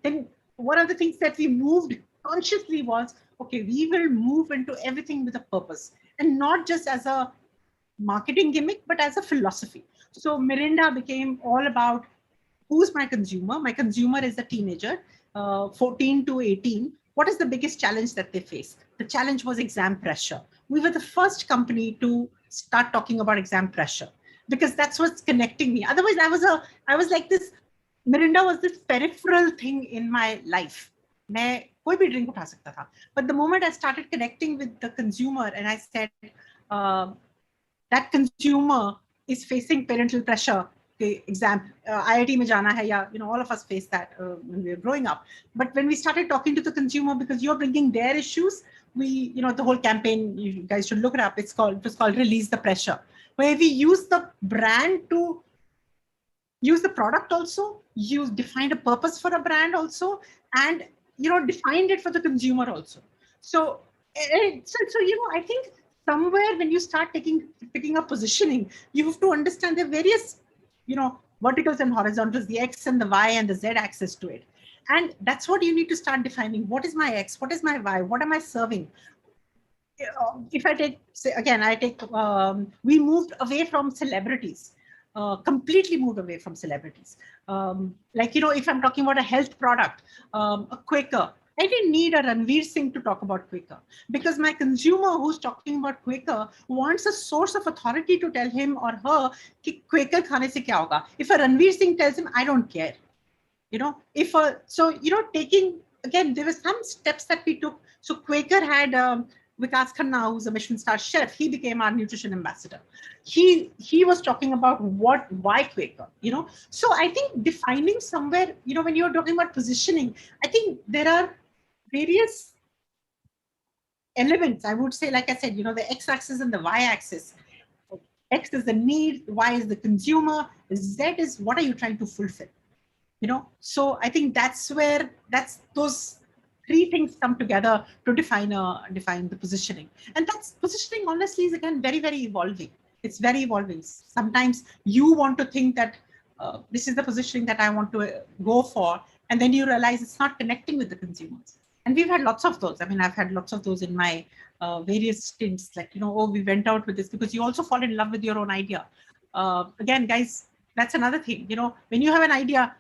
Then one of the things that we moved consciously was, okay, we will move into everything with a purpose, and not just as a marketing gimmick, but as a philosophy. So Mirinda became all about, who's my consumer? My consumer is a teenager, 14 to 18. What is the biggest challenge that they face? The challenge was exam pressure. We were the first company to start talking about exam pressure, because that's what's connecting me. Otherwise, I was like this. Mirinda was this peripheral thing in my life. मैं कोई भी drink उठा सकता था. But the moment I started connecting with the consumer, and I said, that consumer is facing parental pressure. The exam, IIT में जाना है, या all of us face that when we were growing up. But when we started talking to the consumer, because you're bringing their issues, we, the whole campaign, you guys should look it up. It was called Release the Pressure, where we use the brand to use the product also, defined a purpose for a brand also, and defined it for the consumer also. So I think somewhere when you start picking up positioning, you have to understand the various verticals and horizontals, the X and the Y and the Z axis to it. And that's what you need to start defining. What is my X? What is my Y? What am I serving? If I take, we moved away from celebrities, completely moved away from celebrities. If I'm talking about a health product, a Quaker, I didn't need a Ranveer Singh to talk about Quaker, because my consumer who's talking about Quaker wants a source of authority to tell him or her कि Quaker खाने से क्या होगा. If a Ranveer Singh tells him, I don't care. Taking, again, there were some steps that we took. So Quaker had Vikas Khanna, who's a Michelin star chef. He became our nutrition ambassador. He was talking about why Quaker, So I think defining somewhere, when you're talking about positioning, I think there are various elements, I would say, like I said, the X-axis and the Y-axis. X is the need, Y is the consumer, Z is what are you trying to fulfill, So I think that's where those three things come together to define the positioning. And that's positioning, honestly, is again very, very evolving. It's very evolving. Sometimes you want to think that this is the positioning that I want to go for, and then you realize it's not connecting with the consumers. And we've had lots of those. I mean, I've had lots of those in my various stints, like, we went out with this, because you also fall in love with your own idea. Again, guys, that's another thing. When you have an idea,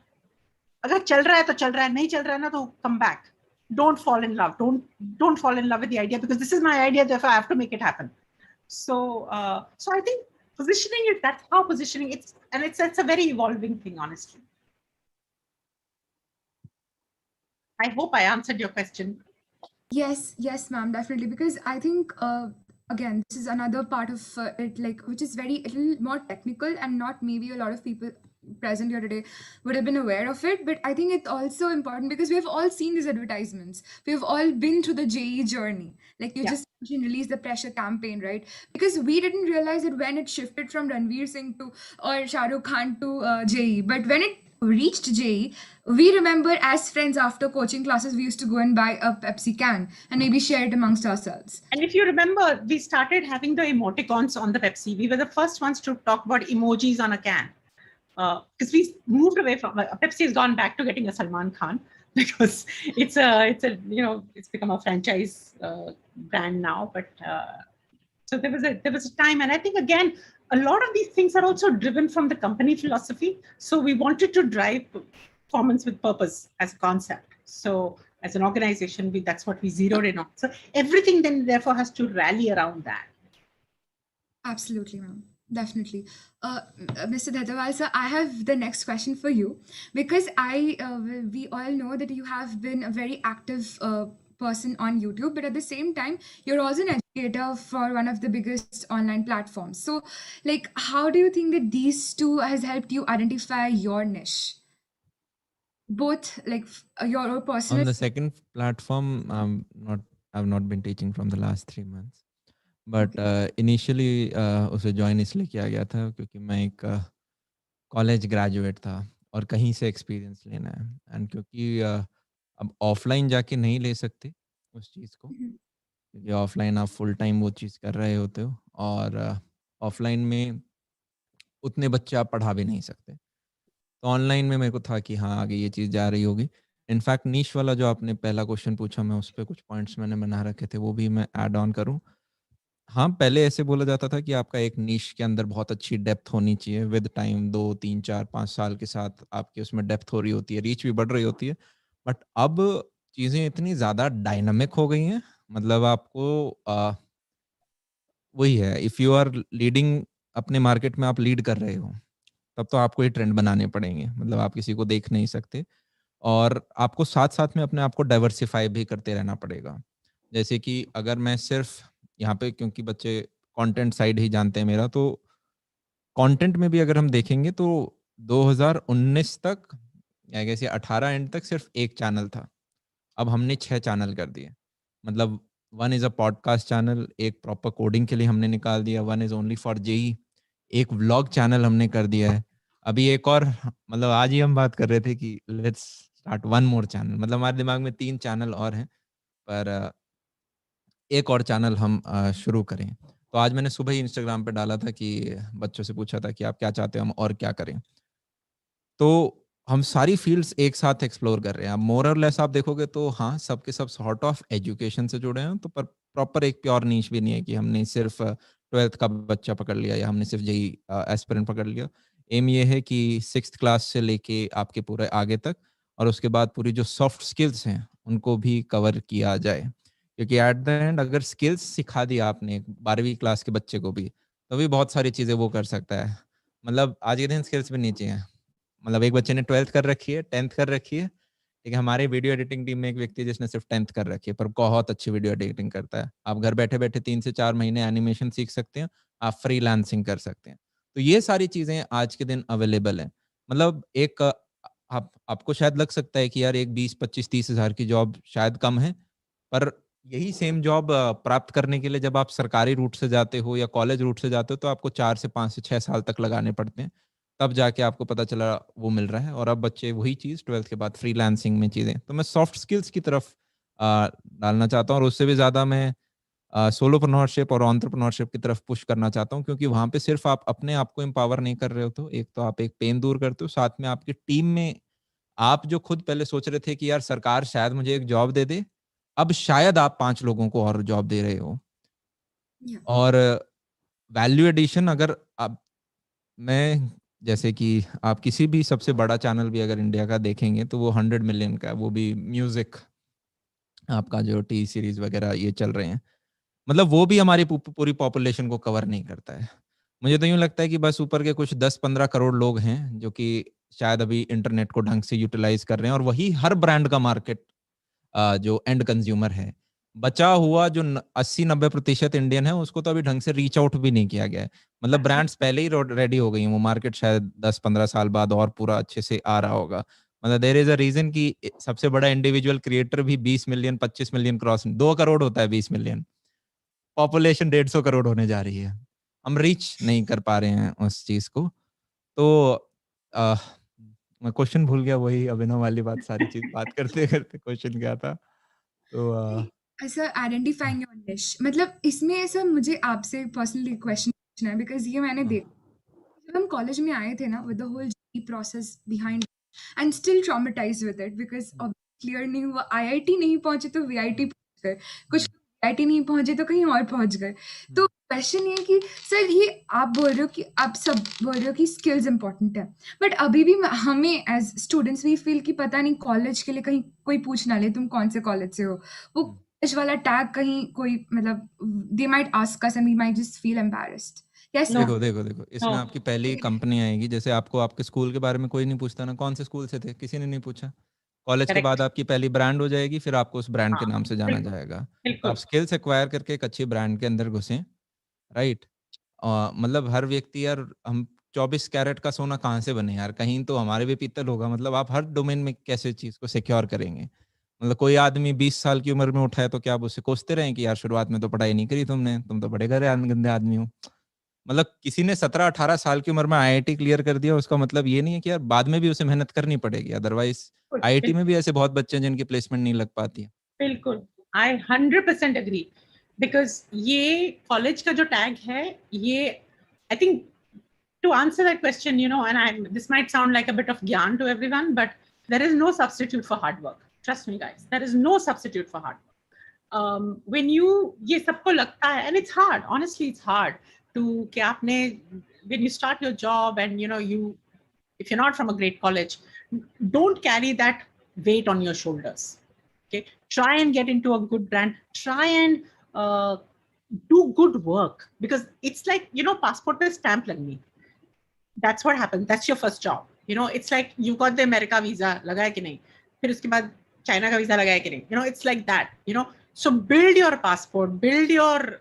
agar chal raha hai to chal raha hai, nahi chal raha hai na to come back. Don't fall in love. Don't fall in love with the idea, because this is my idea, therefore I have to make it happen. So I think positioning that's how positioning it's a very evolving thing, honestly. I hope I answered your question. Yes, ma'am, definitely. Because I think, again, this is another part of it, which is a little more technical, and not maybe a lot of people present here today would have been aware of it. But I think it's also important because we have all seen these advertisements. We've all been through the JE journey. Like you just mentioned, Release the Pressure campaign, right? Because we didn't realize it when it shifted from Ranveer Singh or Shah Rukh Khan to JE. But when it reached JE, we remember as friends after coaching classes, we used to go and buy a Pepsi can and maybe share it amongst ourselves. And if you remember, we started having the emoticons on the Pepsi. We were the first ones to talk about emojis on a can. Because we moved away from Pepsi has gone back to getting a Salman Khan because it's become a franchise brand now. But so there was a time, and I think again a lot of these things are also driven from the company philosophy. So we wanted to drive performance with purpose as a concept. So as an organization, that's what we zeroed in on. So everything then therefore has to rally around that. Absolutely, ma'am. Definitely. Mr. Dhetawal, sir, I have the next question for you because we all know that you have been a very active person on YouTube, but at the same time, you're also an educator for one of the biggest online platforms. So, like, how do you think that these two has helped you identify your niche? Both, like, your personal. On the second platform, I've not been teaching from the last 3 months. But initially उसे join इसलिए किया गया था क्योंकि मैं एक college graduate था और कहीं से एक्सपीरियंस लेना है एंड क्योंकि अब ऑफलाइन जाके नहीं ले सकते उस चीज़ को क्योंकि ऑफलाइन आप फुल टाइम वो चीज़ कर रहे होते हो और ऑफलाइन में उतने बच्चे आप पढ़ा भी नहीं सकते। तो ऑनलाइन में मेरे को था कि हाँ आगे ये चीज़ जा रही होगी। इनफैक्ट नीश वाला जो आपने पहला क्वेश्चन पूछा मैं उस पर कुछ पॉइंट्स मैंने बना रखे थे वो भी मैं ऐड ऑन करूँ। हाँ, पहले ऐसे बोला जाता था कि आपका एक नीश के अंदर बहुत अच्छी डेप्थ होनी चाहिए विद टाइम 2, 3, 4, 5 साल के साथ आपकी उसमें डेप्थ हो रही होती है, रीच भी बढ़ रही होती है। बट अब चीज़ें इतनी ज़्यादा डायनामिक हो गई हैं, मतलब आपको वही है इफ़ यू आर लीडिंग अपने मार्केट में आप लीड कर रहे हो, तब तो आपको ये ट्रेंड बनाने पड़ेंगे। मतलब आप किसी को देख नहीं सकते और आपको साथ-साथ में अपने आप को डाइवर्सिफ़ाई भी करते रहना पड़ेगा। जैसे कि अगर मैं सिर्फ़ यहाँ पे क्योंकि बच्चे कंटेंट साइड ही जानते हैं मेरा, तो कंटेंट में भी अगर हम देखेंगे तो 2019 तक आई गेस या 18 एंड तक सिर्फ एक चैनल था। अब हमने 6 चैनल कर दिए। मतलब one is a podcast channel, एक प्रॉपर कोडिंग के लिए हमने निकाल दिया, one is only for JEE, एक व्लॉग चैनल हमने कर दिया है। अभी एक और मतलब आज ही हम बात कर रहे थे कि let's start one more channel, मतलब हमारे दिमाग में 3 चैनल और हैं, पर एक और चैनल हम शुरू करें। तो आज मैंने सुबह ही इंस्टाग्राम पे डाला था कि बच्चों से पूछा था कि आप क्या चाहते हो हम और क्या करें? तो हम सारी फ़ील्ड्स एक साथ एक्सप्लोर कर रहे हैं। अब मोर और लेस आप देखोगे तो हाँ, सब के सब सॉर्ट ऑफ एजुकेशन से जुड़े हैं, तो पर प्रॉपर एक प्योर नीश भी नहीं है कि हमने सिर्फ़ 12th का बच्चा पकड़ लिया या हमने सिर्फ़ जेईई एस्पिरेंट पकड़ लिया। एम ये है कि 6th क्लास से लेके आपके पूरे आगे तक और उसके बाद पूरी जो सॉफ्ट स्किल्स हैं, उनको भी कवर किया जाए। क्योंकि एट द एंड अगर स्किल्स सिखा दिया आपने 12वीं क्लास के बच्चे को भी, तो भी बहुत सारी चीज़ें वो कर सकता है। मतलब आज के दिन स्किल्स भी नहीं चाहिए। मतलब एक बच्चे ने 12th कर रखी है, 10th कर रखी है, ठीक है? हमारे वीडियो एडिटिंग टीम में एक व्यक्ति है जिसने सिर्फ 10th कर रखी है, पर बहुत अच्छी वीडियो एडिटिंग करता है। आप घर बैठे-बैठे 3 से 4 महीने एनिमेशन सीख सकते हैं, आप फ्रीलांसिंग कर सकते हैं। तो ये सारी चीज़ें आज के दिन अवेलेबल हैं। मतलब एक आपको शायद लग सकता है कि यार एक 20, 25, 30 हज़ार की जॉब शायद कम है, पर यही सेम जॉब प्राप्त करने के लिए जब आप सरकारी रूट से जाते हो या कॉलेज रूट से जाते हो, तो आपको 4 से 5 से 6 साल तक लगाने पड़ते हैं। तब जाके आपको पता चला वो मिल रहा है और अब बच्चे वही चीज़ 12th के बाद फ्रीलांसिंग में चीज़ें। तो मैं सॉफ्ट स्किल्स की तरफ डालना चाहता हूँ और उससे भी ज़्यादा मैं सोलोप्रेन्योरशिप और एंटरप्रेन्योरशिप की तरफ पुश करना चाहता हूँ क्योंकि वहाँ पे सिर्फ आप अपने आप को एम्पावर नहीं कर रहे हो, तो एक तो आप एक पेन दूर करते हो, साथ में आपकी टीम में आप जो खुद पहले सोच रहे थे कि यार सरकार शायद मुझे एक जॉब दे दे, अब शायद आप 5 लोगों को और जॉब दे रहे हो। Yeah. और वैल्यू एडिशन अगर आप मैं जैसे कि आप किसी भी सबसे बड़ा चैनल भी अगर इंडिया का देखेंगे तो वो 100 मिलियन का है, वो भी म्यूज़िक आपका जो टी सीरीज़ वगैरह ये चल रहे हैं। मतलब वो भी हमारी पूरी पॉपुलेशन को कवर नहीं करता है। मुझे तो यूँ लगता है कि बस ऊपर के कुछ 10-15 करोड़ लोग हैं जो कि शायद अभी इंटरनेट को ढंग से यूटिलाइज़ कर रहे हैं और वही हर ब्रांड का मार्केट जो एंड कंज्यूमर है। बचा हुआ जो 80-90% इंडियन है उसको तो अभी ढंग से रीच आउट भी नहीं किया गया है। मतलब ब्रांड्स पहले ही रेडी हो गई हैं, वो मार्केट शायद 10-15 साल बाद और पूरा अच्छे से आ रहा होगा। मतलब देयर इज़ अ रीज़न कि सबसे बड़ा इंडिविजुअल क्रिएटर भी 20 मिलियन 25 मिलियन क्रॉस 2 करोड़ होता है 20 मिलियन। पॉपुलेशन 150 करोड़ होने जा रही है। हम रीच नहीं कर पा रहे हैं उस चीज़ को। तो अ, मैं क्वेश्चन भूल गया, वही अभिनव वाली बात, सारी चीज़ बात करते-करते क्वेश्चन क्या था? तो ऐसा आइडेंटिफाइंग योर निश, मतलब इसमें ऐसा मुझे आपसे पर्सनली क्वेश्चन पूछना है, बिकॉज़ ये मैंने देखा जब हम कॉलेज में आए थे ना with the whole JEE process behind, and still traumatized with it, because अब क्लियर नहीं हुआ, आईआईटी नहीं पहुँचे तो वीआईटी पहुँच गए, कुछ आईआईटी नहीं पहुँचे तो कहीं और पहुँच गए। तो क्वेश्चन ये है कि सर ये आप बोल रहे हो कि आप सब बोल रहे हो कि स्किल्स इंपॉर्टेंट है, बट अभी भी हमें एज स्टूडेंट्स वी फील कि पता नहीं कॉलेज के लिए कहीं कोई पूछ ना ले तुम कौन से कॉलेज से हो, वो कॉलेज वाला टैग कहीं कोई मतलब they might ask us and we might just feel embarrassed. कैसे No. देखो, इसमें No. आपकी पहली कंपनी आएगी, जैसे आपको आपके स्कूल के बारे में कोई नहीं पूछता ना, कौन से स्कूल से थे, किसी ने नहीं पूछा। कॉलेज के बाद Correct. आपकी पहली ब्रांड हो जाएगी, फिर आपको उस ब्रांड के हाँ, नाम से जाना बिल्कुल जाएगा। तो आप बिल्कुल स्किल्स एक्वायर करके एक अच्छी ब्रांड के अंदर घुसें, राइट? मतलब हर व्यक्ति यार, हम 24 कैरेट का सोना कहाँ से बने यार, कहीं तो हमारे भी पीतल होगा। मतलब आप हर डोमेन में कैसे चीज़ को सिक्योर करेंगे? मतलब कोई आदमी 20 साल की उम्र में उठा है तो क्या आप उससे कोसते रहें कि यार शुरुआत में तो पढ़ाई नहीं करी तुमने, तुम तो बड़े गंदे आदमी हो। मतलब किसी ने 17-18 साल की उम्र में आईआईटी क्लियर कर दिया, उसका मतलब ये नहीं है कि यार बाद में भी उसे मेहनत करनी पड़ेगी, अदरवाइज आईआईटी में भी ऐसे बहुत बच्चे हैं जिनकी प्लेसमेंट नहीं लग पाती है। बिल्कुल आई 100% एग्री, बिकॉज ये कॉलेज का जो टैग है, ये I think to answer that question, and this might sound like a bit of gyan to everyone, but there is no substitute for hard work. Trust me, guys, there is no substitute for hard work. When you ye sabko lagta hai, and it's hard. Honestly, it's hard to कि आपने when you start your job and if you're not from a great college, don't carry that weight on your shoulders. Okay, try and get into a good brand. Try and do good work, because it's like passport pe stamp lagni. That's what happens. That's your first job. It's like you got the America visa, lagaya ki nahi. Phir uske baad China ka visa lagaya ki nahi. It's like that. So build your passport, build your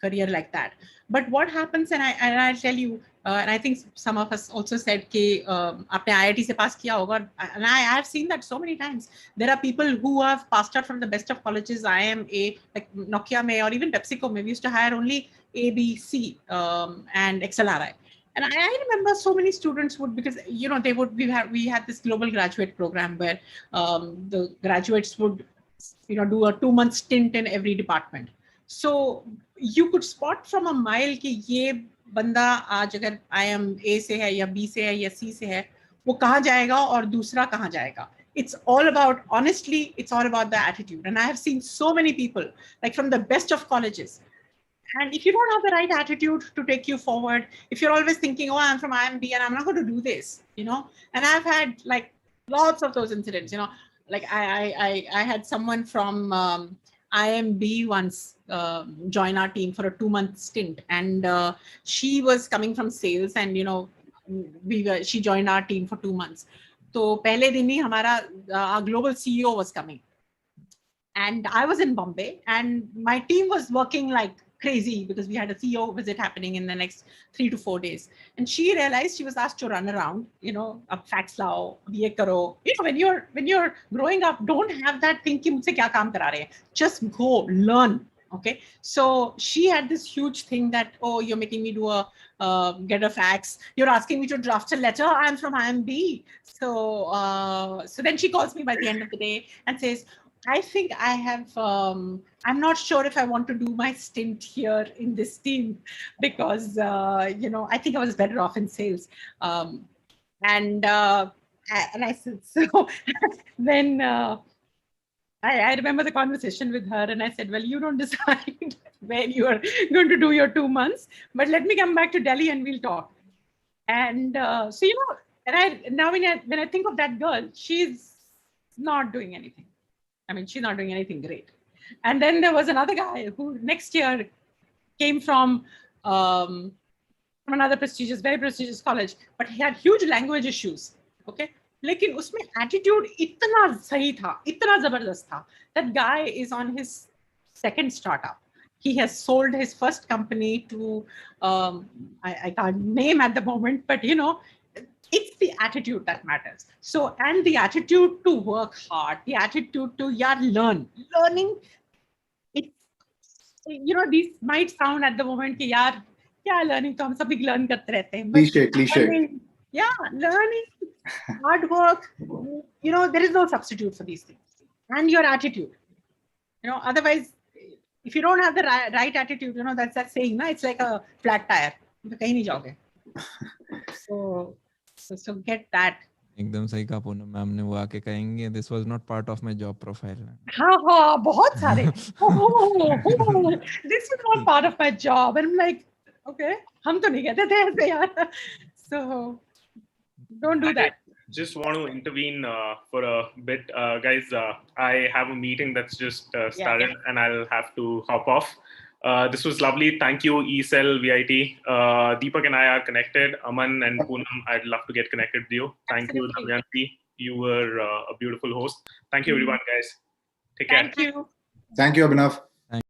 career like that. But what happens, and I'll tell you, and I think some of us also said कि आपने IIT से pass किया होगा, and I have seen that so many times. There are people who have passed out from the best of colleges, IMA, like Nokia में, or even PepsiCo में, we used to hire only A, B, C, and XLRI. And I remember so many students would, because we had this global graduate program where the graduates would do a 2-month stint in every department. So you could spot from a mile कि ये बंदा आज अगर IMA से है या B से है या C से है, वो कहाँ जाएगा और दूसरा कहाँ जाएगा. It's all about, honestly, it's all about the attitude. And I have seen so many people, like from the best of colleges. And if you don't have the right attitude to take you forward, if you're always thinking, oh, I'm from IMB and I'm not going to do this, and I've had like lots of those incidents, like I had someone from IMB once join our team for a 2-month stint, and she was coming from sales, and she joined our team for 2 months. So pehle din hi hamara our global CEO was coming, and I was in Bombay, and my team was working like crazy because we had a CEO visit happening in the next 3 to 4 days. And she realized, she was asked to run around, fax lao, ye karo. When you're growing up, don't have that thing ki mujhse kya kaam kara rahe hain. Just go learn. Okay, so she had this huge thing that, oh, you're making me do get a fax, you're asking me to draft a letter, I'm from IMB. So then she calls me by the end of the day and says, I think I have, I'm not sure if I want to do my stint here in this team because, I think I was better off in sales. And I said, so then I remember the conversation with her, and I said, well, you don't decide when you are going to do your 2 months, but let me come back to Delhi and we'll talk. And so, and now when I think of that girl, she's not doing anything. I mean, she's not doing anything great. And then there was another guy who next year came from another very prestigious college, but he had huge language issues. Okay, लेकिन उसमें attitude इतना सही था, इतना जबरदस्त था. That guy is on his second startup. He has sold his first company to I can't name at the moment, but it's the attitude that matters. So, and the attitude to work hard, the attitude to learning. It's, these might sound at the moment कि यार क्या learning तो हम सभी learn करते रहते हैं. Cliche. Yeah, learning hard work, there is no substitute for these things. And your attitude. Otherwise, if you don't have the right attitude, that's that saying, na? It's like a flat tire. तो कहीं नहीं जाओगे. So get that. एकदम सही कहा Poonam ma'am ने. वो आके कहेंगे this was not part of my job profile. हाँ बहुत सारे. This is not part of my job. And I'm like, okay, हम तो नहीं कहते थे ऐसे यार. So don't do that. Just want to intervene for a bit, guys. I have a meeting that's just started, and I'll have to hop off. This was lovely. Thank you, ECell, VIT. Deepak and I are connected. Aman and Poonam, I'd love to get connected with you. Thank you, Damayanti. You were a beautiful host. Thank you, everyone, guys. Take care. Thank you. Thank you, Abhinav.